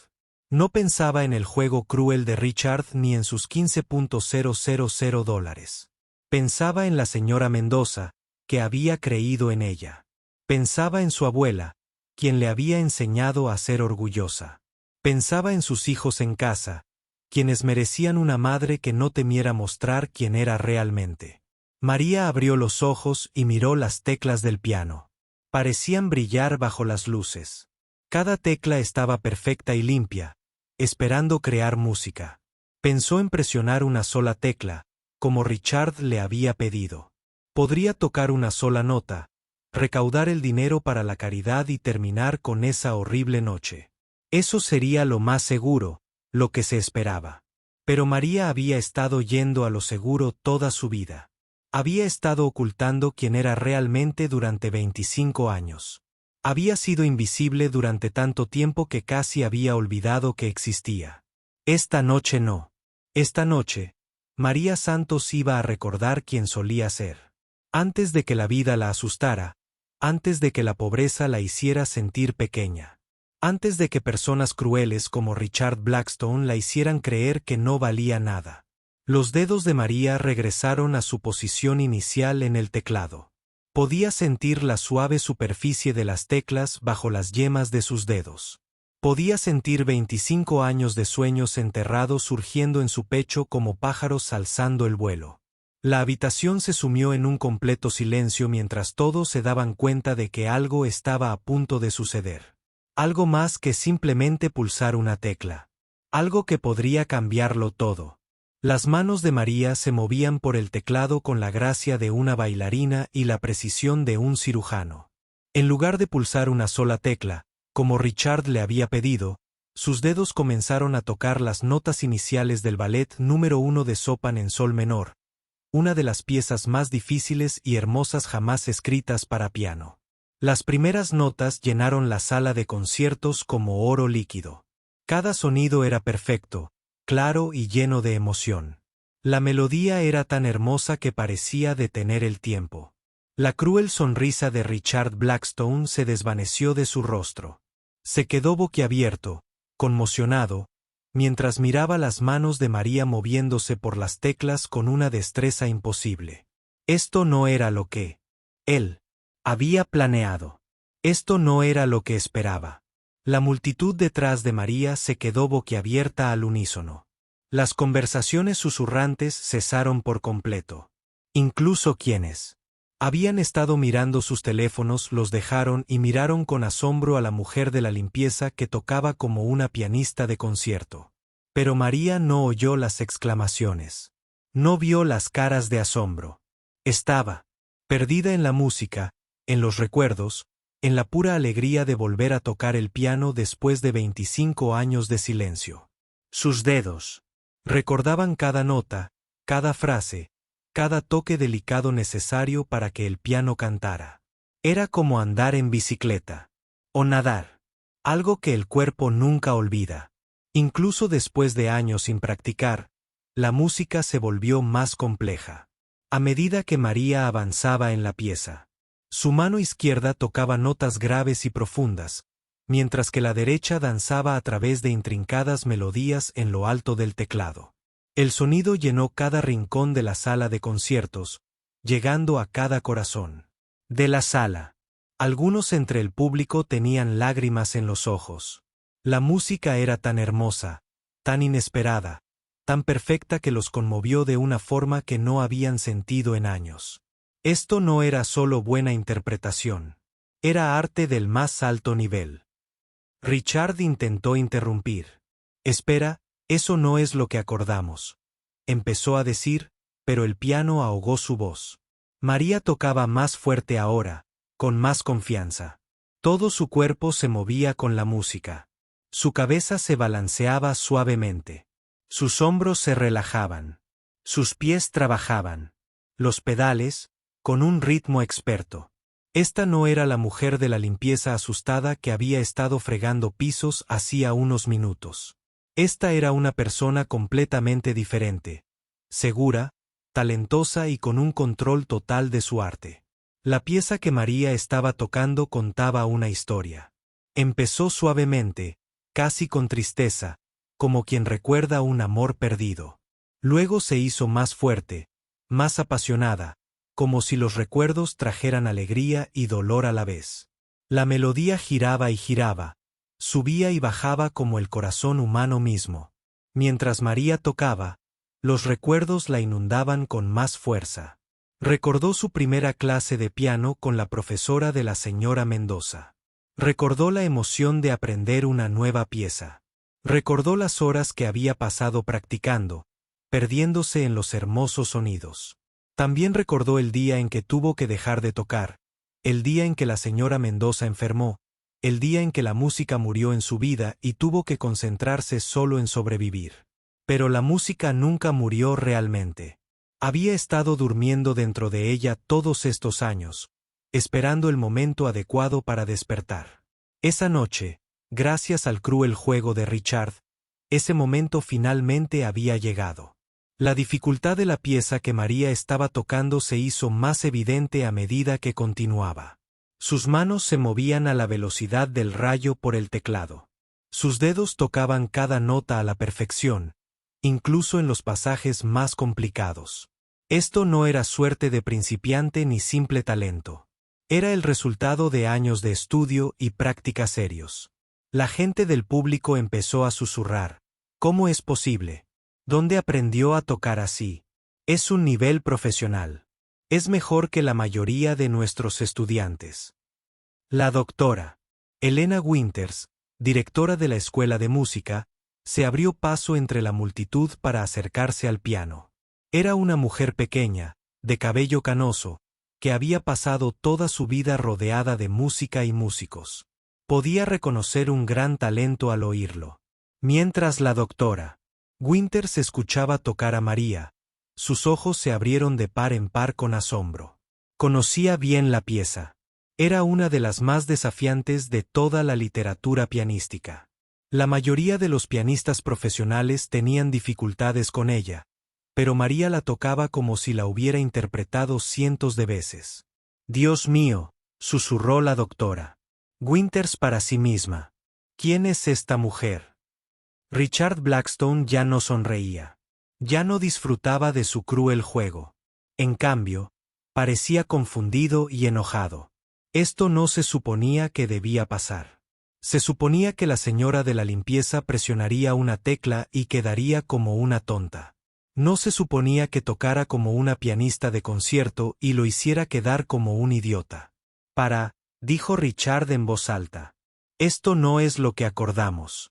A: No pensaba en el juego cruel de Richard ni en sus $15,000. Pensaba en la señora Mendoza, que había creído en ella. Pensaba en su abuela, quien le había enseñado a ser orgullosa. Pensaba en sus hijos en casa, quienes merecían una madre que no temiera mostrar quién era realmente. María abrió los ojos y miró las teclas del piano. Parecían brillar bajo las luces. Cada tecla estaba perfecta y limpia, esperando crear música. Pensó en presionar una sola tecla, como Richard le había pedido. Podría tocar una sola nota, recaudar el dinero para la caridad y terminar con esa horrible noche. Eso sería lo más seguro, lo que se esperaba. Pero María había estado yendo a lo seguro toda su vida. Había estado ocultando quién era realmente durante 25 años. Había sido invisible durante tanto tiempo que casi había olvidado que existía. Esta noche no. Esta noche, María Santos iba a recordar quién solía ser. Antes de que la vida la asustara, antes de que la pobreza la hiciera sentir pequeña. Antes de que personas crueles como Richard Blackstone la hicieran creer que no valía nada. Los dedos de María regresaron a su posición inicial en el teclado. Podía sentir la suave superficie de las teclas bajo las yemas de sus dedos. Podía sentir 25 años de sueños enterrados surgiendo en su pecho como pájaros alzando el vuelo. La habitación se sumió en un completo silencio mientras todos se daban cuenta de que algo estaba a punto de suceder. Algo más que simplemente pulsar una tecla. Algo que podría cambiarlo todo. Las manos de María se movían por el teclado con la gracia de una bailarina y la precisión de un cirujano. En lugar de pulsar una sola tecla, como Richard le había pedido, sus dedos comenzaron a tocar las notas iniciales del ballet número 1 de Chopin en sol menor, una de las piezas más difíciles y hermosas jamás escritas para piano. Las primeras notas llenaron la sala de conciertos como oro líquido. Cada sonido era perfecto, claro y lleno de emoción. La melodía era tan hermosa que parecía detener el tiempo. La cruel sonrisa de Richard Blackstone se desvaneció de su rostro. Se quedó boquiabierto, conmocionado, mientras miraba las manos de María moviéndose por las teclas con una destreza imposible. Esto no era lo que él había planeado. Esto no era lo que esperaba. La multitud detrás de María se quedó boquiabierta al unísono. Las conversaciones susurrantes cesaron por completo. Incluso quienes habían estado mirando sus teléfonos los dejaron y miraron con asombro a la mujer de la limpieza que tocaba como una pianista de concierto. Pero María no oyó las exclamaciones. No vio las caras de asombro. Estaba perdida en la música, en los recuerdos, en la pura alegría de volver a tocar el piano después de 25 años de silencio. Sus dedos recordaban cada nota, cada frase, cada toque delicado necesario para que el piano cantara. Era como andar en bicicleta. O nadar. Algo que el cuerpo nunca olvida. Incluso después de años sin practicar, la música se volvió más compleja. A medida que María avanzaba en la pieza. Su mano izquierda tocaba notas graves y profundas, mientras que la derecha danzaba a través de intrincadas melodías en lo alto del teclado. El sonido llenó cada rincón de la sala de conciertos, llegando a cada corazón de la sala. Algunos entre el público tenían lágrimas en los ojos. La música era tan hermosa, tan inesperada, tan perfecta que los conmovió de una forma que no habían sentido en años. Esto no era solo buena interpretación. Era arte del más alto nivel. Richard intentó interrumpir. Espera, eso no es lo que acordamos. Empezó a decir, pero el piano ahogó su voz. María tocaba más fuerte ahora, con más confianza. Todo su cuerpo se movía con la música. Su cabeza se balanceaba suavemente. Sus hombros se relajaban. Sus pies trabajaban. Los pedales, con un ritmo experto. Esta no era la mujer de la limpieza asustada que había estado fregando pisos hacía unos minutos. Esta era una persona completamente diferente, segura, talentosa y con un control total de su arte. La pieza que María estaba tocando contaba una historia. Empezó suavemente, casi con tristeza, como quien recuerda un amor perdido. Luego se hizo más fuerte, más apasionada, como si los recuerdos trajeran alegría y dolor a la vez. La melodía giraba y giraba, subía y bajaba como el corazón humano mismo. Mientras María tocaba, los recuerdos la inundaban con más fuerza. Recordó su primera clase de piano con la profesora de la señora Mendoza. Recordó la emoción de aprender una nueva pieza. Recordó las horas que había pasado practicando, perdiéndose en los hermosos sonidos. También recordó el día en que tuvo que dejar de tocar, el día en que la señora Mendoza enfermó, el día en que la música murió en su vida y tuvo que concentrarse solo en sobrevivir. Pero la música nunca murió realmente. Había estado durmiendo dentro de ella todos estos años, esperando el momento adecuado para despertar. Esa noche, gracias al cruel juego de Richard, ese momento finalmente había llegado. La dificultad de la pieza que María estaba tocando se hizo más evidente a medida que continuaba. Sus manos se movían a la velocidad del rayo por el teclado. Sus dedos tocaban cada nota a la perfección, incluso en los pasajes más complicados. Esto no era suerte de principiante ni simple talento. Era el resultado de años de estudio y práctica serios. La gente del público empezó a susurrar: ¿cómo es posible? ¿Dónde aprendió a tocar así? Es un nivel profesional. Es mejor que la mayoría de nuestros estudiantes. La doctora Helena Winters, directora de la escuela de música, se abrió paso entre la multitud para acercarse al piano. Era una mujer pequeña, de cabello canoso, que había pasado toda su vida rodeada de música y músicos. Podía reconocer un gran talento al oírlo. Mientras la doctora Winters escuchaba tocar a María, sus ojos se abrieron de par en par con asombro. Conocía bien la pieza. Era una de las más desafiantes de toda la literatura pianística. La mayoría de los pianistas profesionales tenían dificultades con ella, pero María la tocaba como si la hubiera interpretado cientos de veces. «Dios mío», susurró la doctora Winters para sí misma. «¿Quién es esta mujer?». Richard Blackstone ya no sonreía. Ya no disfrutaba de su cruel juego. En cambio, parecía confundido y enojado. Esto no se suponía que debía pasar. Se suponía que la señora de la limpieza presionaría una tecla y quedaría como una tonta. No se suponía que tocara como una pianista de concierto y lo hiciera quedar como un idiota. Dijo Richard en voz alta. Esto no es lo que acordamos.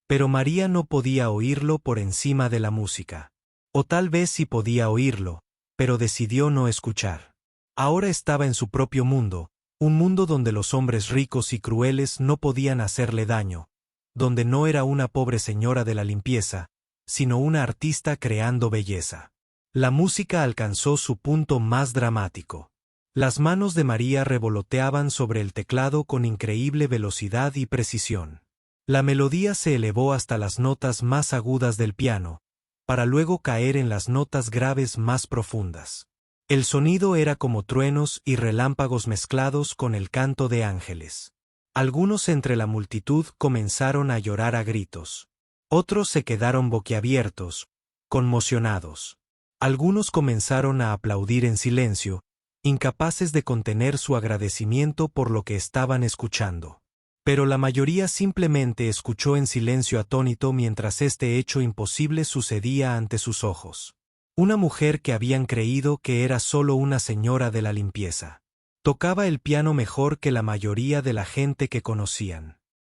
A: Pero María no podía oírlo por encima de la música. O tal vez sí podía oírlo, pero decidió no escuchar. Ahora estaba en su propio mundo, un mundo donde los hombres ricos y crueles no podían hacerle daño, donde no era una pobre señora de la limpieza, sino una artista creando belleza. La música alcanzó su punto más dramático. Las manos de María revoloteaban sobre el teclado con increíble velocidad y precisión. La melodía se elevó hasta las notas más agudas del piano, para luego caer en las notas graves más profundas. El sonido era como truenos y relámpagos mezclados con el canto de ángeles. Algunos entre la multitud comenzaron a llorar a gritos. Otros se quedaron boquiabiertos, conmocionados. Algunos comenzaron a aplaudir en silencio, incapaces de contener su agradecimiento por lo que estaban escuchando. Pero la mayoría simplemente escuchó en silencio atónito mientras este hecho imposible sucedía ante sus ojos. Una mujer que habían creído que era solo una señora de la limpieza. Tocaba el piano mejor que la mayoría de la gente que conocían.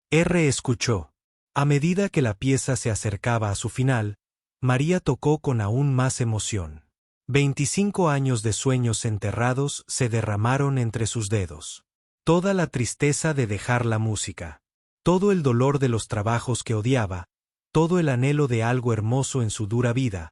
A: Escuchó. A medida que la pieza se acercaba a su final, María tocó con aún más emoción. 25 años de sueños enterrados se derramaron entre sus dedos. Toda la tristeza de dejar la música, todo el dolor de los trabajos que odiaba, todo el anhelo de algo hermoso en su dura vida,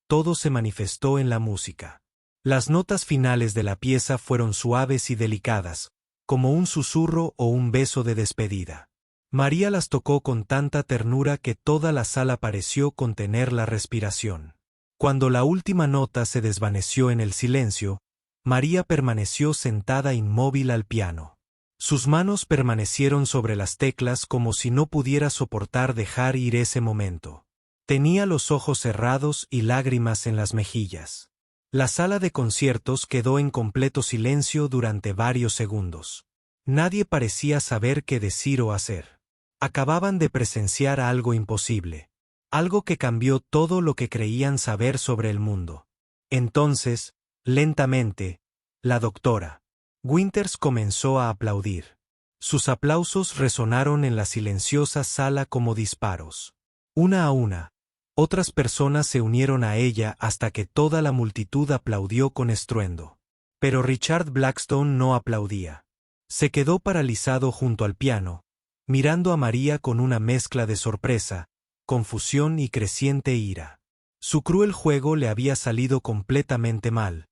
A: todo se manifestó en la música. Las notas finales de la pieza fueron suaves y delicadas, como un susurro o un beso de despedida. María las tocó con tanta ternura que toda la sala pareció contener la respiración. Cuando la última nota se desvaneció en el silencio, María permaneció sentada inmóvil al piano. Sus manos permanecieron sobre las teclas como si no pudiera soportar dejar ir ese momento. Tenía los ojos cerrados y lágrimas en las mejillas. La sala de conciertos quedó en completo silencio durante varios segundos. Nadie parecía saber qué decir o hacer. Acababan de presenciar algo imposible. Algo que cambió todo lo que creían saber sobre el mundo. Entonces, lentamente, la doctora Winters comenzó a aplaudir. Sus aplausos resonaron en la silenciosa sala como disparos. Una a una, otras personas se unieron a ella hasta que toda la multitud aplaudió con estruendo. Pero Richard Blackstone no aplaudía. Se quedó paralizado junto al piano, mirando a María con una mezcla de sorpresa, confusión y creciente ira. Su cruel juego le había salido completamente mal,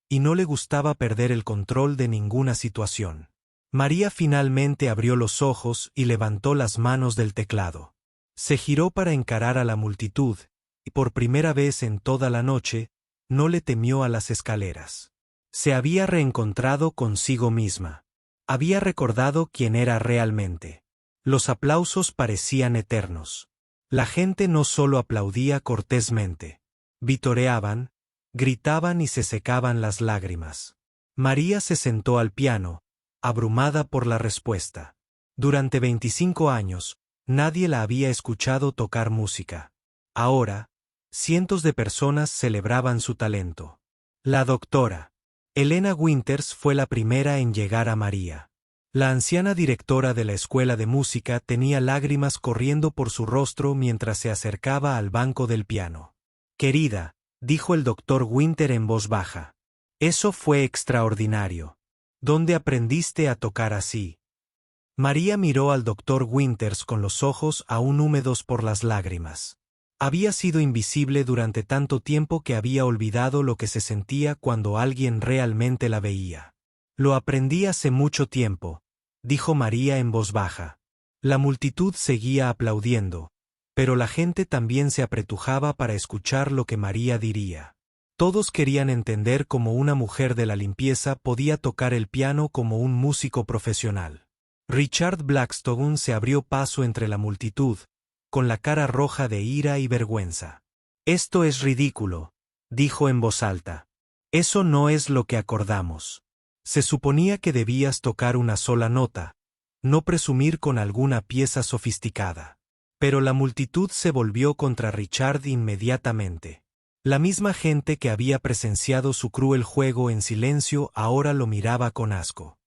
A: y no le gustaba perder el control de ninguna situación. María finalmente abrió los ojos y levantó las manos del teclado. Se giró para encarar a la multitud, y por primera vez en toda la noche, no le temió a las escaleras. Se había reencontrado consigo misma. Había recordado quién era realmente. Los aplausos parecían eternos. La gente no solo aplaudía cortésmente. Vitoreaban, gritaban y se secaban las lágrimas. María se sentó al piano, abrumada por la respuesta. Durante 25 años, nadie la había escuchado tocar música. Ahora, cientos de personas celebraban su talento. La doctora Helena Winters fue la primera en llegar a María. La anciana directora de la escuela de música tenía lágrimas corriendo por su rostro mientras se acercaba al banco del piano. «Querida», dijo el doctor Winter en voz baja. «Eso fue extraordinario. ¿Dónde aprendiste a tocar así?» María miró al doctor Winters con los ojos aún húmedos por las lágrimas. Había sido invisible durante tanto tiempo que había olvidado lo que se sentía cuando alguien realmente la veía. «Lo aprendí hace mucho tiempo», dijo María en voz baja. La multitud seguía aplaudiendo, pero la gente también se apretujaba para escuchar lo que María diría. Todos querían entender cómo una mujer de la limpieza podía tocar el piano como un músico profesional. Richard Blackstone se abrió paso entre la multitud, con la cara roja de ira y vergüenza. «Esto es ridículo», dijo en voz alta. «Eso no es lo que acordamos. Se suponía que debías tocar una sola nota, no presumir con alguna pieza sofisticada». Pero la multitud se volvió contra Richard inmediatamente. La misma gente que había presenciado su cruel juego en silencio ahora lo miraba con asco.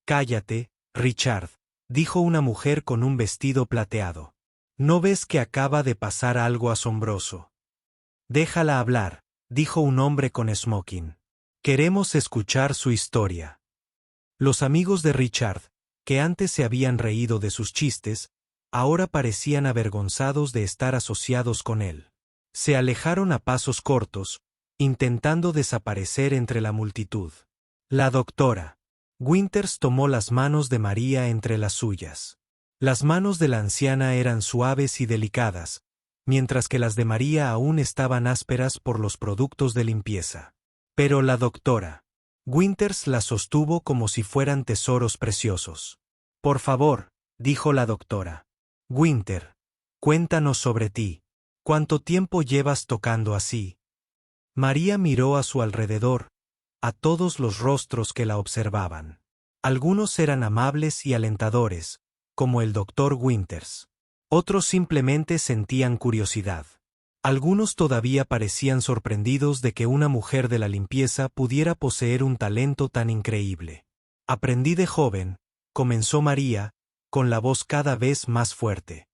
A: «Cállate, Richard», dijo una mujer con un vestido plateado. «¿No ves que acaba de pasar algo asombroso?» «Déjala hablar», dijo un hombre con smoking. «Queremos escuchar su historia». Los amigos de Richard, que antes se habían reído de sus chistes, ahora parecían avergonzados de estar asociados con él. Se alejaron a pasos cortos, intentando desaparecer entre la multitud. La doctora Winters tomó las manos de María entre las suyas. Las manos de la anciana eran suaves y delicadas, mientras que las de María aún estaban ásperas por los productos de limpieza. Pero la doctora Winters las sostuvo como si fueran tesoros preciosos. «Por favor», dijo la doctora Winter, «cuéntanos sobre ti. ¿Cuánto tiempo llevas tocando así?» María miró a su alrededor, a todos los rostros que la observaban. Algunos eran amables y alentadores, como el doctor Winters. Otros simplemente sentían curiosidad. Algunos todavía parecían sorprendidos de que una mujer de la limpieza pudiera poseer un talento tan increíble. «Aprendí de joven», comenzó María, con la voz cada vez más fuerte.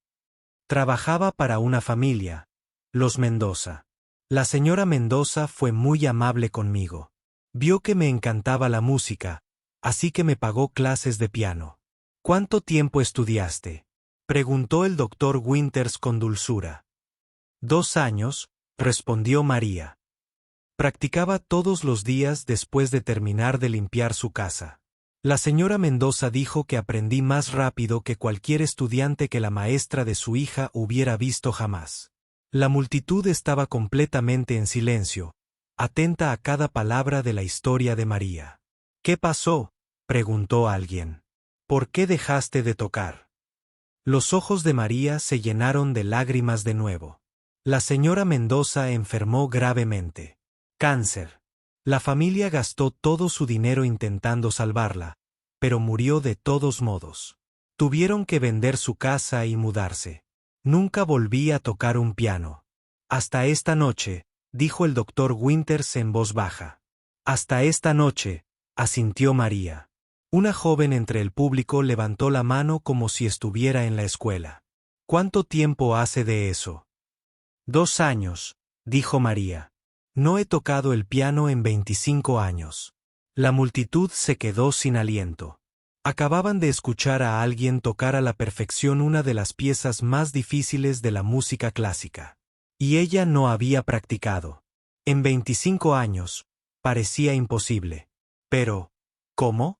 A: «Trabajaba para una familia, los Mendoza. La señora Mendoza fue muy amable conmigo. Vio que me encantaba la música, así que me pagó clases de piano». «¿Cuánto tiempo estudiaste?», preguntó el doctor Winters con dulzura. «2 años», respondió María. Practicaba todos los días después de terminar de limpiar su casa. La señora Mendoza dijo que aprendí más rápido que cualquier estudiante que la maestra de su hija hubiera visto jamás. La multitud estaba completamente en silencio, atenta a cada palabra de la historia de María. «¿Qué pasó?», preguntó alguien. «¿Por qué dejaste de tocar?». Los ojos de María se llenaron de lágrimas de nuevo. La señora Mendoza enfermó gravemente. «Cáncer», La familia gastó todo su dinero intentando salvarla, pero murió de todos modos. Tuvieron que vender su casa y mudarse. Nunca volví a tocar un piano. Hasta esta noche, dijo el doctor Winters en voz baja. Hasta esta noche, asintió María. Una joven entre el público levantó la mano como si estuviera en la escuela. ¿Cuánto tiempo hace de eso? 2 años, dijo María. No he tocado el piano en 25 años. La multitud se quedó sin aliento. Acababan de escuchar a alguien tocar a la perfección una de las piezas más difíciles de la música clásica. Y ella no había practicado. En 25 años, parecía imposible. Pero, ¿cómo?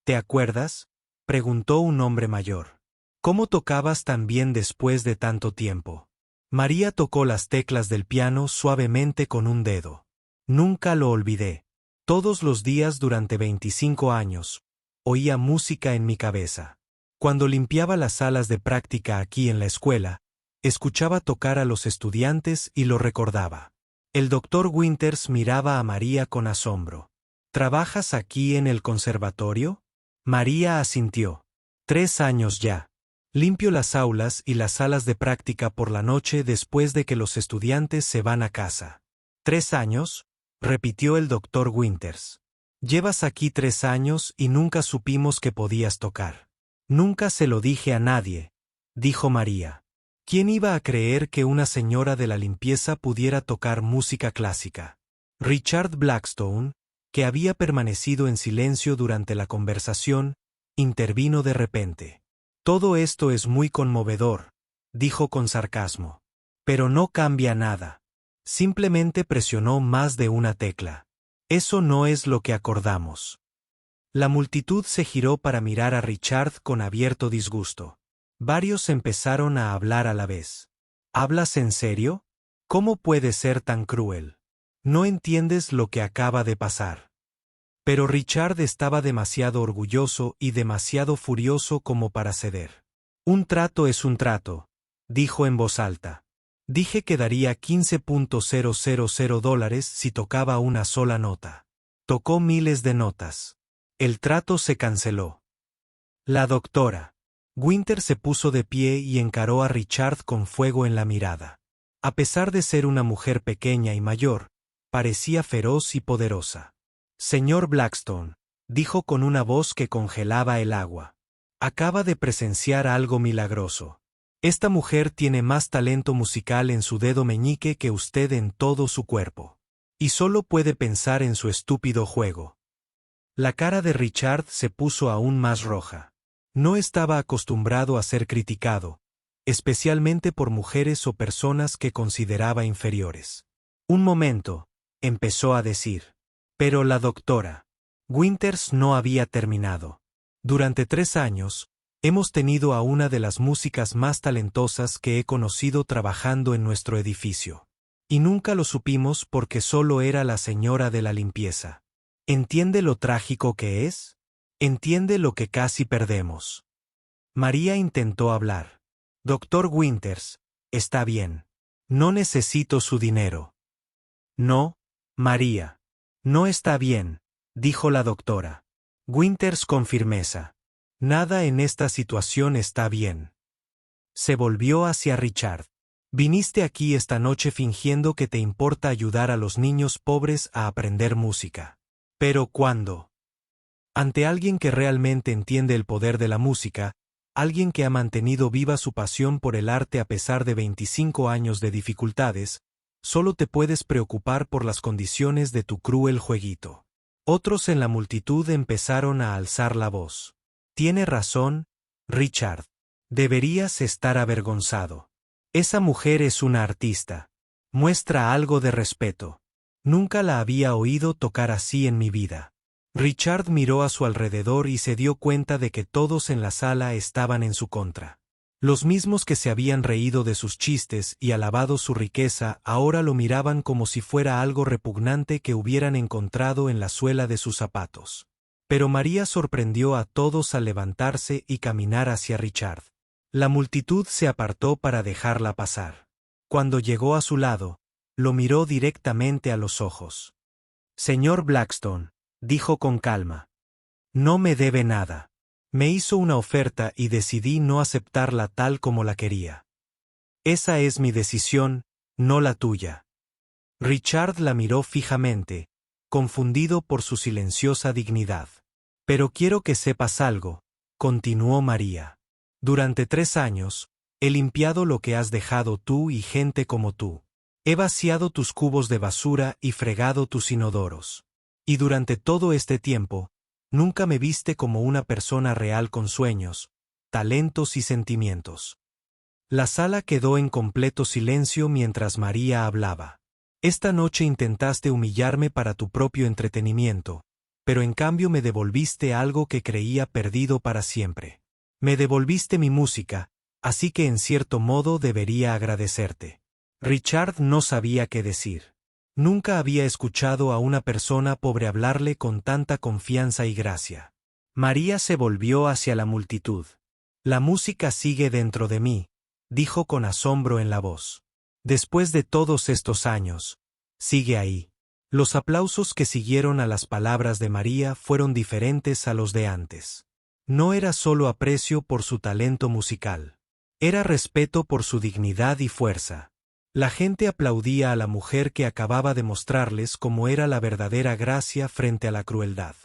A: ¿Te acuerdas?, preguntó un hombre mayor. ¿Cómo tocabas tan bien después de tanto tiempo? María tocó las teclas del piano suavemente con un dedo. Nunca lo olvidé. Todos los días durante 25 años, oía música en mi cabeza. Cuando limpiaba las salas de práctica aquí en la escuela, escuchaba tocar a los estudiantes y lo recordaba. El doctor Winters miraba a María con asombro. ¿Trabajas aquí en el conservatorio? María asintió. 3 años ya. Limpio las aulas y las salas de práctica por la noche después de que los estudiantes se van a casa. ¿3 años? Repitió el doctor Winters. Llevas aquí 3 años y nunca supimos que podías tocar. Nunca se lo dije a nadie, dijo María. ¿Quién iba a creer que una señora de la limpieza pudiera tocar música clásica? Richard Blackstone, que había permanecido en silencio durante la conversación, intervino de repente. Todo esto es muy conmovedor, dijo con sarcasmo. Pero no cambia nada. Simplemente presionó más de una tecla. Eso no es lo que acordamos. La multitud se giró para mirar a Richard con abierto disgusto. Varios empezaron a hablar a la vez. ¿Hablas en serio? ¿Cómo puedes ser tan cruel? No entiendes lo que acaba de pasar. Pero Richard estaba demasiado orgulloso y demasiado furioso como para ceder. Un trato es un trato, dijo en voz alta. Dije que daría $15,000 si tocaba una sola nota. Tocó miles de notas. El trato se canceló. La doctora Winter se puso de pie y encaró a Richard con fuego en la mirada. A pesar de ser una mujer pequeña y mayor, parecía feroz y poderosa. Señor Blackstone, dijo con una voz que congelaba el agua. Acaba de presenciar algo milagroso. Esta mujer tiene más talento musical en su dedo meñique que usted en todo su cuerpo. Y solo puede pensar en su estúpido juego. La cara de Richard se puso aún más roja. No estaba acostumbrado a ser criticado, especialmente por mujeres o personas que consideraba inferiores. Un momento, empezó a decir. Pero la doctora Winters no había terminado. Durante 3 años, hemos tenido a una de las músicas más talentosas que he conocido trabajando en nuestro edificio. Y nunca lo supimos porque solo era la señora de la limpieza. ¿Entiende lo trágico que es? ¿Entiende lo que casi perdemos? María intentó hablar. Doctor Winters, está bien. No necesito su dinero. No, María. No está bien, dijo la doctora Winters con firmeza. Nada en esta situación está bien. Se volvió hacia Richard. Viniste aquí esta noche fingiendo que te importa ayudar a los niños pobres a aprender música. Pero ¿cuándo? Ante alguien que realmente entiende el poder de la música, alguien que ha mantenido viva su pasión por el arte a pesar de 25 años de dificultades, solo te puedes preocupar por las condiciones de tu cruel jueguito. Otros en la multitud empezaron a alzar la voz. Tiene razón, Richard. Deberías estar avergonzado. Esa mujer es una artista. Muestra algo de respeto. Nunca la había oído tocar así en mi vida. Richard miró a su alrededor y se dio cuenta de que todos en la sala estaban en su contra. Los mismos que se habían reído de sus chistes y alabado su riqueza ahora lo miraban como si fuera algo repugnante que hubieran encontrado en la suela de sus zapatos. Pero María sorprendió a todos al levantarse y caminar hacia Richard. La multitud se apartó para dejarla pasar. Cuando llegó a su lado, lo miró directamente a los ojos. Señor Blackstone, dijo con calma. No me debe nada. Me hizo una oferta y decidí no aceptarla tal como la quería. Esa es mi decisión, no la tuya. Richard la miró fijamente, confundido por su silenciosa dignidad. Pero quiero que sepas algo, continuó María. Durante 3 años, he limpiado lo que has dejado tú y gente como tú. He vaciado tus cubos de basura y fregado tus inodoros. Y durante todo este tiempo, nunca me viste como una persona real con sueños, talentos y sentimientos. La sala quedó en completo silencio mientras María hablaba. Esta noche intentaste humillarme para tu propio entretenimiento, pero en cambio me devolviste algo que creía perdido para siempre. Me devolviste mi música, así que en cierto modo debería agradecerte. Richard no sabía qué decir. Nunca había escuchado a una persona pobre hablarle con tanta confianza y gracia. María se volvió hacia la multitud. La música sigue dentro de mí, dijo con asombro en la voz. Después de todos estos años, sigue ahí. Los aplausos que siguieron a las palabras de María fueron diferentes a los de antes. No era solo aprecio por su talento musical. Era respeto por su dignidad y fuerza. La gente aplaudía a la mujer que acababa de mostrarles cómo era la verdadera gracia frente a la crueldad.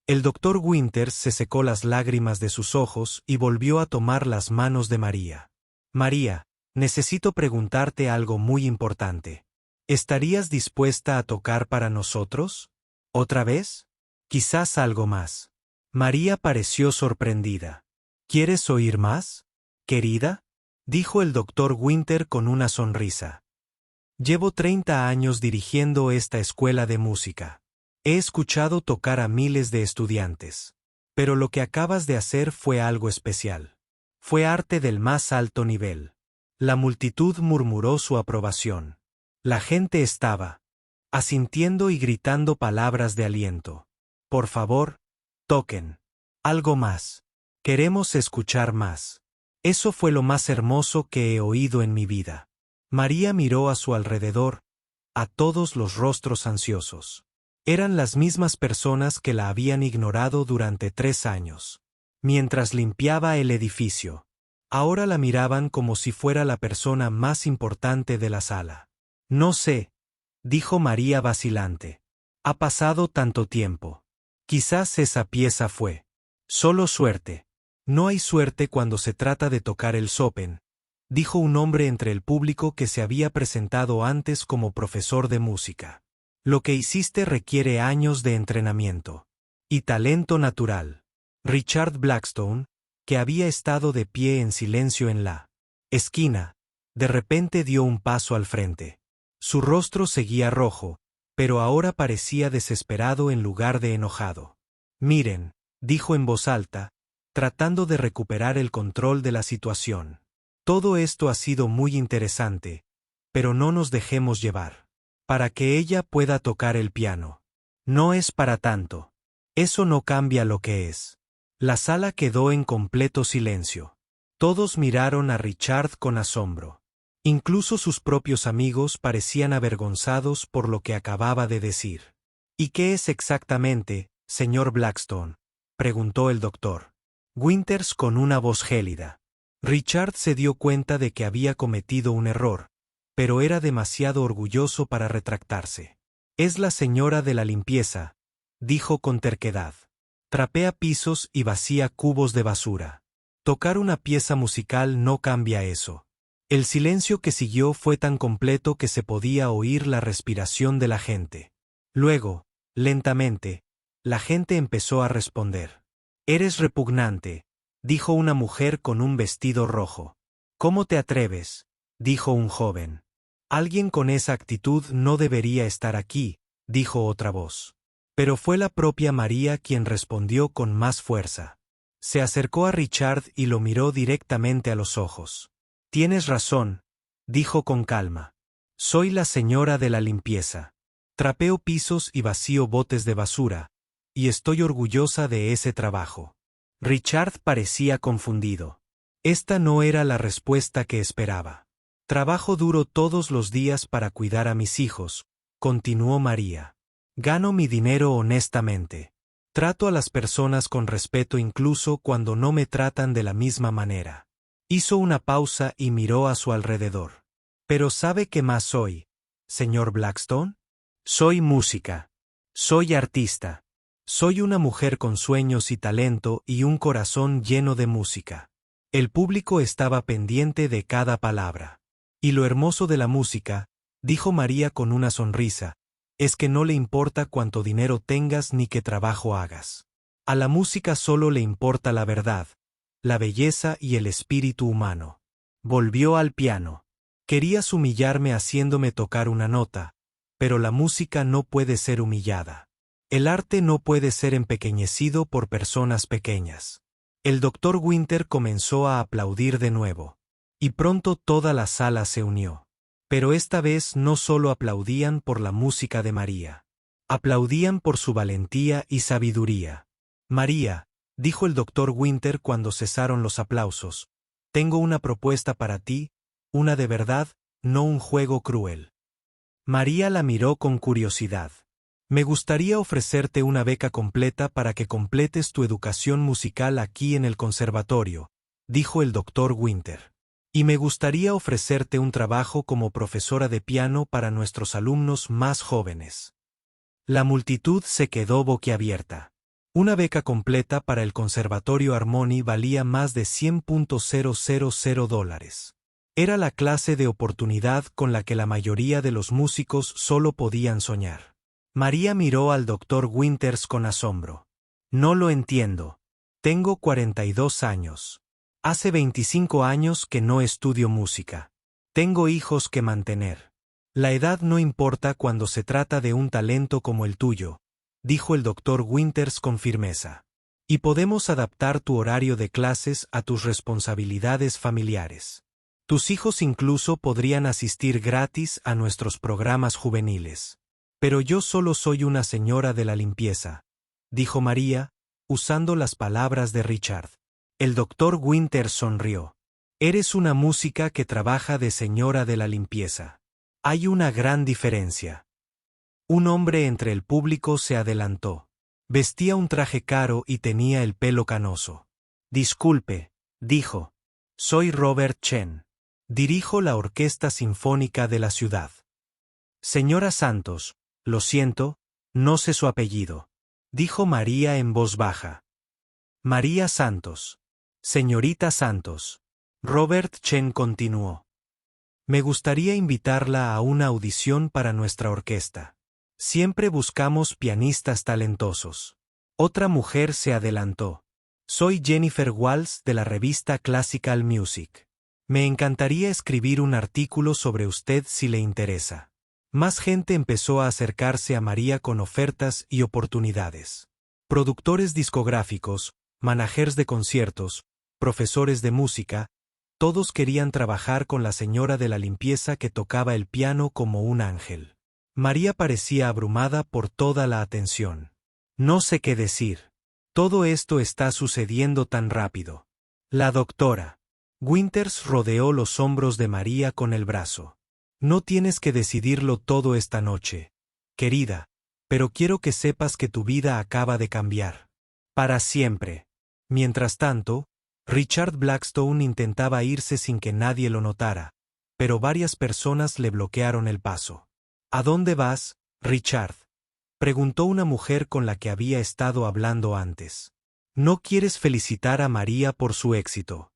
A: El doctor Winters se secó las lágrimas de sus ojos y volvió a tomar las manos de María. María, necesito preguntarte algo muy importante. ¿Estarías dispuesta a tocar para nosotros? ¿Otra vez? Quizás algo más. María pareció sorprendida. ¿Quieres oír más, querida?, dijo el doctor Winter con una sonrisa. Llevo 30 años dirigiendo esta escuela de música. He escuchado tocar a miles de estudiantes. Pero lo que acabas de hacer fue algo especial. Fue arte del más alto nivel. La multitud murmuró su aprobación. La gente estaba asintiendo y gritando palabras de aliento. Por favor, toquen. Algo más. Queremos escuchar más. Eso fue lo más hermoso que he oído en mi vida. María miró a su alrededor, a todos los rostros ansiosos. Eran las mismas personas que la habían ignorado durante 3 años. Mientras limpiaba el edificio. Ahora la miraban como si fuera la persona más importante de la sala. No sé, dijo María vacilante. Ha pasado tanto tiempo. Quizás esa pieza fue solo suerte. No hay suerte cuando se trata de tocar el Chopin, dijo un hombre entre el público que se había presentado antes como profesor de música. Lo que hiciste requiere años de entrenamiento y talento natural. Richard Blackstone, que había estado de pie en silencio en la esquina, de repente dio un paso al frente. Su rostro seguía rojo, pero ahora parecía desesperado en lugar de enojado. Miren, dijo en voz alta, tratando de recuperar el control de la situación. Todo esto ha sido muy interesante, pero no nos dejemos llevar. Para que ella pueda tocar el piano. No es para tanto. Eso no cambia lo que es. La sala quedó en completo silencio. Todos miraron a Richard con asombro. Incluso sus propios amigos parecían avergonzados por lo que acababa de decir. ¿Y qué es exactamente, señor Blackstone?, preguntó el doctor Winters con una voz gélida. Richard se dio cuenta de que había cometido un error, pero era demasiado orgulloso para retractarse. Es la señora de la limpieza, dijo con terquedad. Trapea pisos y vacía cubos de basura. Tocar una pieza musical no cambia eso. El silencio que siguió fue tan completo que se podía oír la respiración de la gente. Luego, lentamente, la gente empezó a responder. Eres repugnante, dijo una mujer con un vestido rojo. ¿Cómo te atreves?, dijo un joven. Alguien con esa actitud no debería estar aquí, dijo otra voz. Pero fue la propia María quien respondió con más fuerza. Se acercó a Richard y lo miró directamente a los ojos. Tienes razón, dijo con calma. Soy la señora de la limpieza. Trapeo pisos y vacío botes de basura, y estoy orgullosa de ese trabajo. Richard parecía confundido. Esta no era la respuesta que esperaba. Trabajo duro todos los días para cuidar a mis hijos, continuó María. Gano mi dinero honestamente. Trato a las personas con respeto incluso cuando no me tratan de la misma manera. Hizo una pausa y miró a su alrededor. ¿Pero sabe qué más soy, señor Blackstone? Soy música. Soy artista. Soy una mujer con sueños y talento y un corazón lleno de música. El público estaba pendiente de cada palabra. Y lo hermoso de la música, dijo María con una sonrisa, es que no le importa cuánto dinero tengas ni qué trabajo hagas. A la música solo le importa la verdad, la belleza y el espíritu humano. Volvió al piano. Querías humillarme haciéndome tocar una nota, pero la música no puede ser humillada. El arte no puede ser empequeñecido por personas pequeñas. El doctor Winter comenzó a aplaudir de nuevo. Y pronto toda la sala se unió. Pero esta vez no solo aplaudían por la música de María. Aplaudían por su valentía y sabiduría. María, dijo el doctor Winter cuando cesaron los aplausos, tengo una propuesta para ti, una de verdad, no un juego cruel. María la miró con curiosidad. Me gustaría ofrecerte una beca completa para que completes tu educación musical aquí en el conservatorio, dijo el doctor Winter. Y me gustaría ofrecerte un trabajo como profesora de piano para nuestros alumnos más jóvenes. La multitud se quedó boquiabierta. Una beca completa para el Conservatorio Armoni valía más de $100,000. Era la clase de oportunidad con la que la mayoría de los músicos solo podían soñar. María miró al doctor Winters con asombro. No lo entiendo. Tengo 42 años. Hace 25 años que no estudio música. Tengo hijos que mantener. La edad no importa cuando se trata de un talento como el tuyo, dijo el doctor Winters con firmeza. Y podemos adaptar tu horario de clases a tus responsabilidades familiares. Tus hijos incluso podrían asistir gratis a nuestros programas juveniles. Pero yo solo soy una señora de la limpieza, dijo María, usando las palabras de Richard. El doctor Winters sonrió. Eres una música que trabaja de señora de la limpieza. Hay una gran diferencia. Un hombre entre el público se adelantó. Vestía un traje caro y tenía el pelo canoso. Disculpe, dijo. Soy Robert Chen. Dirijo la Orquesta Sinfónica de la ciudad. Señora Santos, lo siento, no sé su apellido, dijo María en voz baja. María Santos. Señorita Santos. Robert Chen continuó. Me gustaría invitarla a una audición para nuestra orquesta. Siempre buscamos pianistas talentosos. Otra mujer se adelantó. Soy Jennifer Walls de la revista Classical Music. Me encantaría escribir un artículo sobre usted si le interesa. Más gente empezó a acercarse a María con ofertas y oportunidades. Productores discográficos, managers de conciertos, profesores de música, todos querían trabajar con la señora de la limpieza que tocaba el piano como un ángel. María parecía abrumada por toda la atención. No sé qué decir. Todo esto está sucediendo tan rápido. La doctora Winters rodeó los hombros de María con el brazo. No tienes que decidirlo todo esta noche, querida, pero quiero que sepas que tu vida acaba de cambiar. Para siempre. Mientras tanto, Richard Blackstone intentaba irse sin que nadie lo notara, pero varias personas le bloquearon el paso. ¿A dónde vas, Richard?, preguntó una mujer con la que había estado hablando antes. ¿No quieres felicitar a María por su éxito?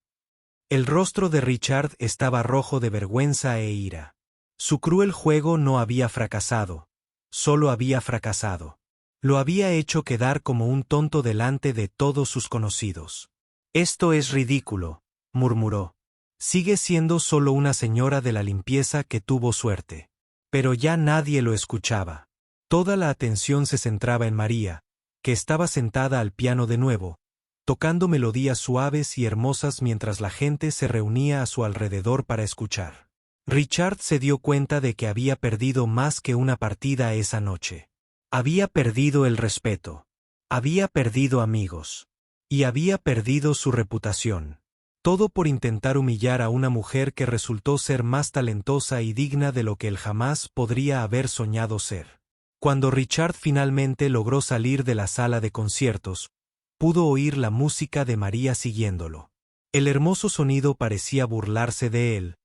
A: El rostro de Richard estaba rojo de vergüenza e ira. Su cruel juego no había fracasado, solo había fracasado. Lo había hecho quedar como un tonto delante de todos sus conocidos. Esto es ridículo, murmuró. Sigue siendo solo una señora de la limpieza que tuvo suerte. Pero ya nadie lo escuchaba. Toda la atención se centraba en María, que estaba sentada al piano de nuevo, tocando melodías suaves y hermosas mientras la gente se reunía a su alrededor para escuchar. Richard se dio cuenta de que había perdido más que una partida esa noche. Había perdido el respeto. Había perdido amigos. Y había perdido su reputación. Todo por intentar humillar a una mujer que resultó ser más talentosa y digna de lo que él jamás podría haber soñado ser. Cuando Richard finalmente logró salir de la sala de conciertos, pudo oír la música de María siguiéndolo. El hermoso sonido parecía burlarse de él,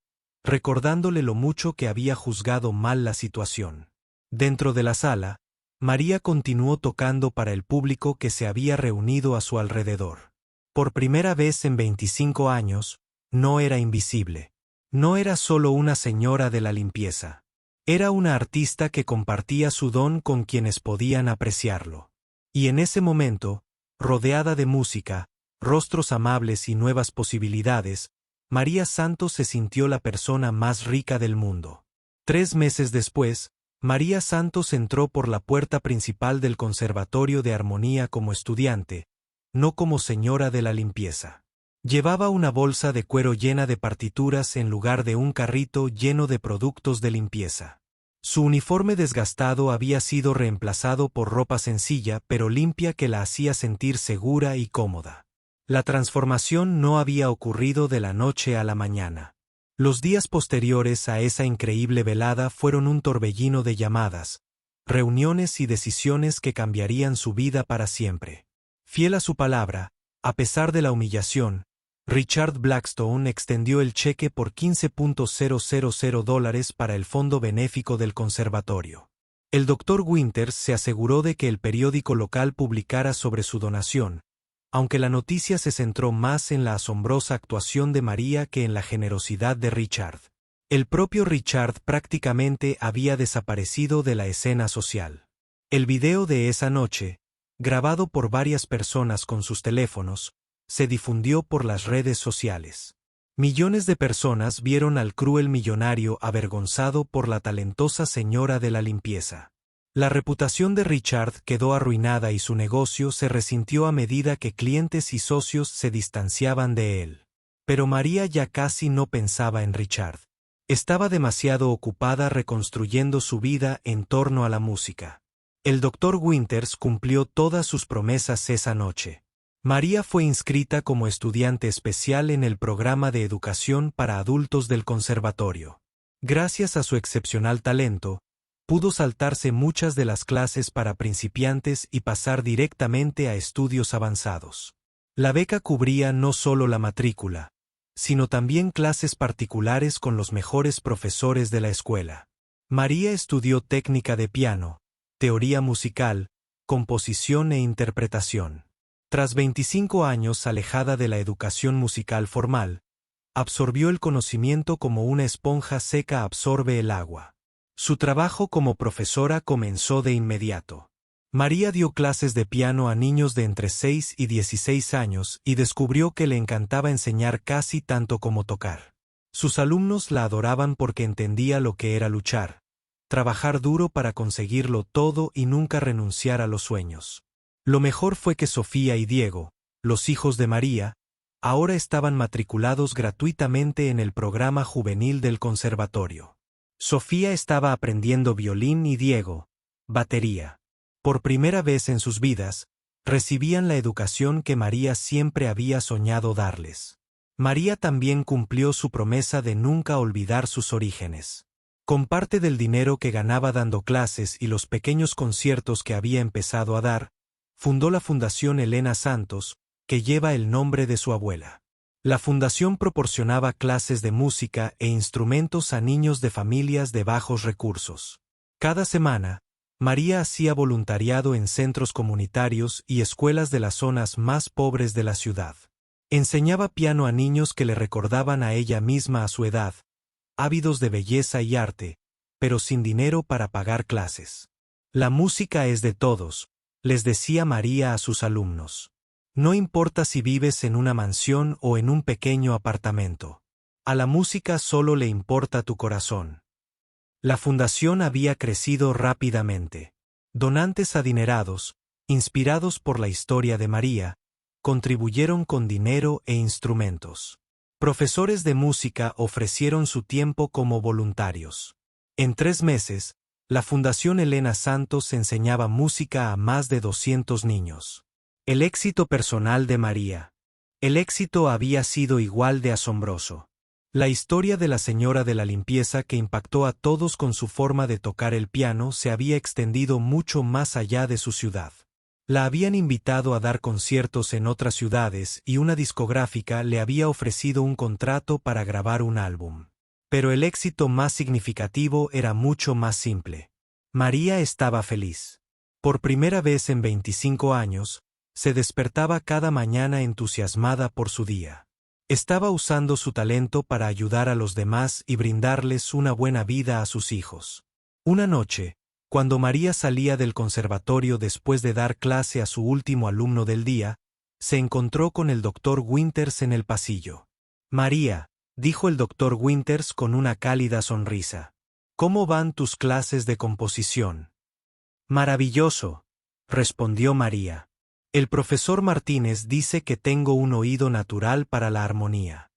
A: recordándole lo mucho que había juzgado mal la situación. Dentro de la sala, María continuó tocando para el público que se había reunido a su alrededor. Por primera vez en 25 años, no era invisible. No era solo una señora de la limpieza. Era una artista que compartía su don con quienes podían apreciarlo. Y en ese momento, rodeada de música, rostros amables y nuevas posibilidades, María Santos se sintió la persona más rica del mundo. 3 meses después, María Santos entró por la puerta principal del Conservatorio de Armonía como estudiante, no como señora de la limpieza. Llevaba una bolsa de cuero llena de partituras en lugar de un carrito lleno de productos de limpieza. Su uniforme desgastado había sido reemplazado por ropa sencilla pero limpia que la hacía sentir segura y cómoda. La transformación no había ocurrido de la noche a la mañana. Los días posteriores a esa increíble velada fueron un torbellino de llamadas, reuniones y decisiones que cambiarían su vida para siempre. Fiel a su palabra, a pesar de la humillación, Richard Blackstone extendió el cheque por $15,000 para el fondo benéfico del conservatorio. El Dr. Winters se aseguró de que el periódico local publicara sobre su donación, aunque la noticia se centró más en la asombrosa actuación de María que en la generosidad de Richard. El propio Richard prácticamente había desaparecido de la escena social. El video de esa noche, grabado por varias personas con sus teléfonos, se difundió por las redes sociales. Millones de personas vieron al cruel millonario avergonzado por la talentosa señora de la limpieza. La reputación de Richard quedó arruinada y su negocio se resintió a medida que clientes y socios se distanciaban de él. Pero María ya casi no pensaba en Richard. Estaba demasiado ocupada reconstruyendo su vida en torno a la música. El Dr. Winters cumplió todas sus promesas esa noche. María fue inscrita como estudiante especial en el programa de educación para adultos del conservatorio. Gracias a su excepcional talento, pudo saltarse muchas de las clases para principiantes y pasar directamente a estudios avanzados. La beca cubría no solo la matrícula, sino también clases particulares con los mejores profesores de la escuela. María estudió técnica de piano, teoría musical, composición e interpretación. Tras 25 años alejada de la educación musical formal, absorbió el conocimiento como una esponja seca absorbe el agua. Su trabajo como profesora comenzó de inmediato. María dio clases de piano a niños de entre 6 y 16 años y descubrió que le encantaba enseñar casi tanto como tocar. Sus alumnos la adoraban porque entendía lo que era luchar, trabajar duro para conseguirlo todo y nunca renunciar a los sueños. Lo mejor fue que Sofía y Diego, los hijos de María, ahora estaban matriculados gratuitamente en el programa juvenil del conservatorio. Sofía estaba aprendiendo violín y Diego, batería. Por primera vez en sus vidas, recibían la educación que María siempre había soñado darles. María también cumplió su promesa de nunca olvidar sus orígenes. Con parte del dinero que ganaba dando clases y los pequeños conciertos que había empezado a dar, fundó la Fundación Elena Santos, que lleva el nombre de su abuela. La fundación proporcionaba clases de música e instrumentos a niños de familias de bajos recursos. Cada semana, María hacía voluntariado en centros comunitarios y escuelas de las zonas más pobres de la ciudad. Enseñaba piano a niños que le recordaban a ella misma a su edad, ávidos de belleza y arte, pero sin dinero para pagar clases. La música es de todos, les decía María a sus alumnos. No importa si vives en una mansión o en un pequeño apartamento. A la música solo le importa tu corazón. La fundación había crecido rápidamente. Donantes adinerados, inspirados por la historia de María, contribuyeron con dinero e instrumentos. Profesores de música ofrecieron su tiempo como voluntarios. En 3 meses, la Fundación Elena Santos enseñaba música a más de 200 niños. El éxito personal de María. El éxito había sido igual de asombroso. La historia de la señora de la limpieza que impactó a todos con su forma de tocar el piano se había extendido mucho más allá de su ciudad. La habían invitado a dar conciertos en otras ciudades y una discográfica le había ofrecido un contrato para grabar un álbum. Pero el éxito más significativo era mucho más simple. María estaba feliz. Por primera vez en 25 años, se despertaba cada mañana entusiasmada por su día. Estaba usando su talento para ayudar a los demás y brindarles una buena vida a sus hijos. Una noche, cuando María salía del conservatorio después de dar clase a su último alumno del día, se encontró con el doctor Winters en el pasillo. «María», dijo el doctor Winters con una cálida sonrisa, «¿cómo van tus clases de composición?» «Maravilloso», respondió María. «El profesor Martínez dice que tengo un oído natural para la armonía».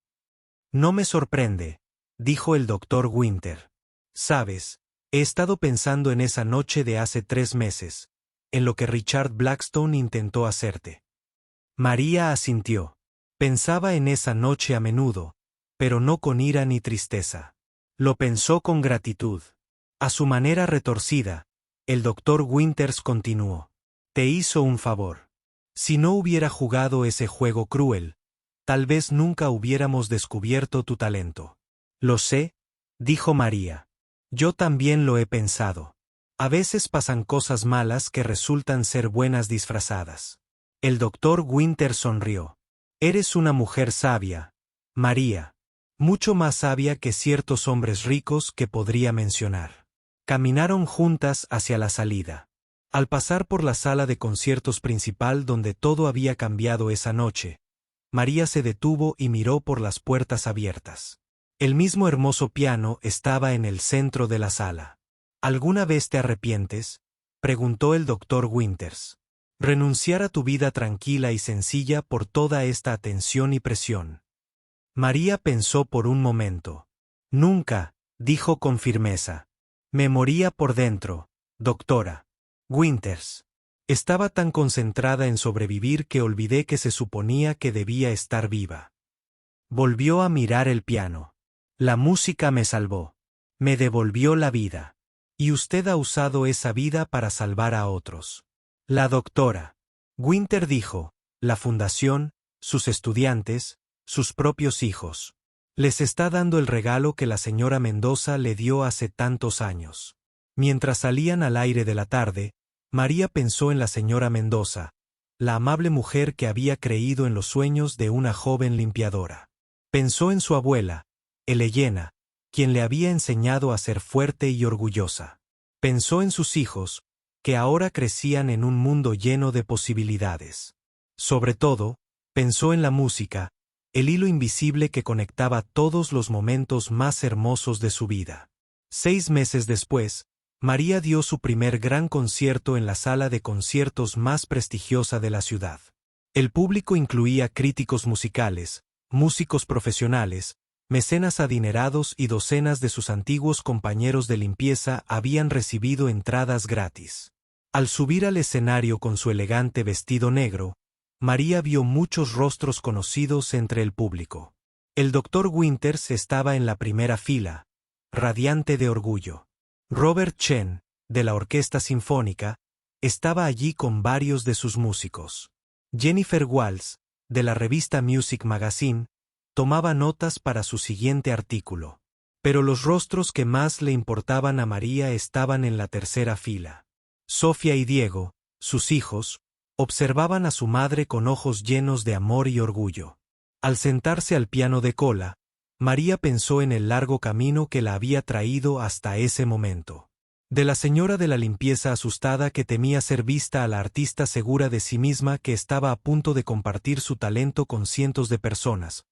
A: «No me sorprende», dijo el doctor Winter. «Sabes, he estado pensando en esa noche de hace 3 meses, en lo que Richard Blackstone intentó hacerte». María asintió. Pensaba en esa noche a menudo, pero no con ira ni tristeza. Lo pensó con gratitud. A su manera retorcida, el doctor Winters continuó. «Te hizo un favor. Si no hubiera jugado ese juego cruel, tal vez nunca hubiéramos descubierto tu talento». «Lo sé», dijo María. «Yo también lo he pensado. A veces pasan cosas malas que resultan ser buenas disfrazadas». El doctor Winter sonrió. «Eres una mujer sabia, María. Mucho más sabia que ciertos hombres ricos que podría mencionar». Caminaron juntas hacia la salida. Al pasar por la sala de conciertos principal donde todo había cambiado esa noche, María se detuvo y miró por las puertas abiertas. El mismo hermoso piano estaba en el centro de la sala. «¿Alguna vez te arrepientes?», preguntó el doctor Winters. «Renunciar a tu vida tranquila y sencilla por toda esta atención y presión». María pensó por un momento. «Nunca», dijo con firmeza. «Me moría por dentro, doctora Winters». Estaba tan concentrada en sobrevivir que olvidé que se suponía que debía estar viva. Volvió a mirar el piano. «La música me salvó. Me devolvió la vida. Y usted ha usado esa vida para salvar a otros». La doctora Winter dijo, «La fundación, sus estudiantes, sus propios hijos. Les está dando el regalo que la señora Mendoza le dio hace tantos años». Mientras salían al aire de la tarde, María pensó en la señora Mendoza, la amable mujer que había creído en los sueños de una joven limpiadora. Pensó en su abuela, Elena, quien le había enseñado a ser fuerte y orgullosa. Pensó en sus hijos, que ahora crecían en un mundo lleno de posibilidades. Sobre todo, pensó en la música, el hilo invisible que conectaba todos los momentos más hermosos de su vida. 6 meses después, María dio su primer gran concierto en la sala de conciertos más prestigiosa de la ciudad. El público incluía críticos musicales, músicos profesionales, mecenas adinerados y docenas de sus antiguos compañeros de limpieza habían recibido entradas gratis. Al subir al escenario con su elegante vestido negro, María vio muchos rostros conocidos entre el público. El doctor Winters estaba en la primera fila, radiante de orgullo. Robert Chen, de la Orquesta Sinfónica, estaba allí con varios de sus músicos. Jennifer Walls, de la revista Music Magazine, tomaba notas para su siguiente artículo. Pero los rostros que más le importaban a María estaban en la tercera fila. Sofía y Diego, sus hijos, observaban a su madre con ojos llenos de amor y orgullo. Al sentarse al piano de cola, María pensó en el largo camino que la había traído hasta ese momento. De la señora de la limpieza asustada que temía ser vista a la artista segura de sí misma que estaba a punto de compartir su talento con cientos de personas.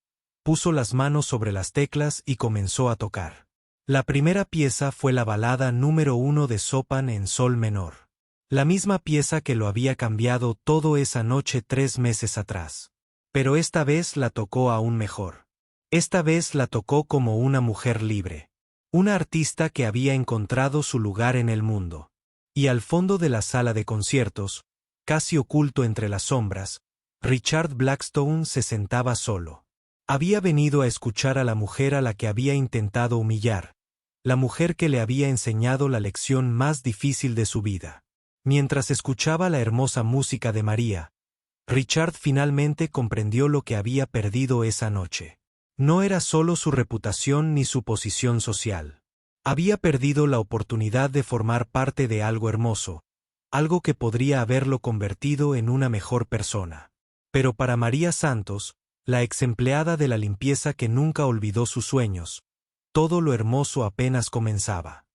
A: Puso las manos sobre las teclas y comenzó a tocar. La primera pieza fue la balada número 1 de Chopin en sol menor. La misma pieza que lo había cambiado todo esa noche 3 meses atrás. Pero esta vez la tocó aún mejor. Esta vez la tocó como una mujer libre. Una artista que había encontrado su lugar en el mundo. Y al fondo de la sala de conciertos, casi oculto entre las sombras, Richard Blackstone se sentaba solo. Había venido a escuchar a la mujer a la que había intentado humillar, la mujer que le había enseñado la lección más difícil de su vida. Mientras escuchaba la hermosa música de María, Richard finalmente comprendió lo que había perdido esa noche. No era solo su reputación ni su posición social. Había perdido la oportunidad de formar parte de algo hermoso, algo que podría haberlo convertido en una mejor persona. Pero para María Santos, la exempleada de la limpieza que nunca olvidó sus sueños, todo lo hermoso apenas comenzaba.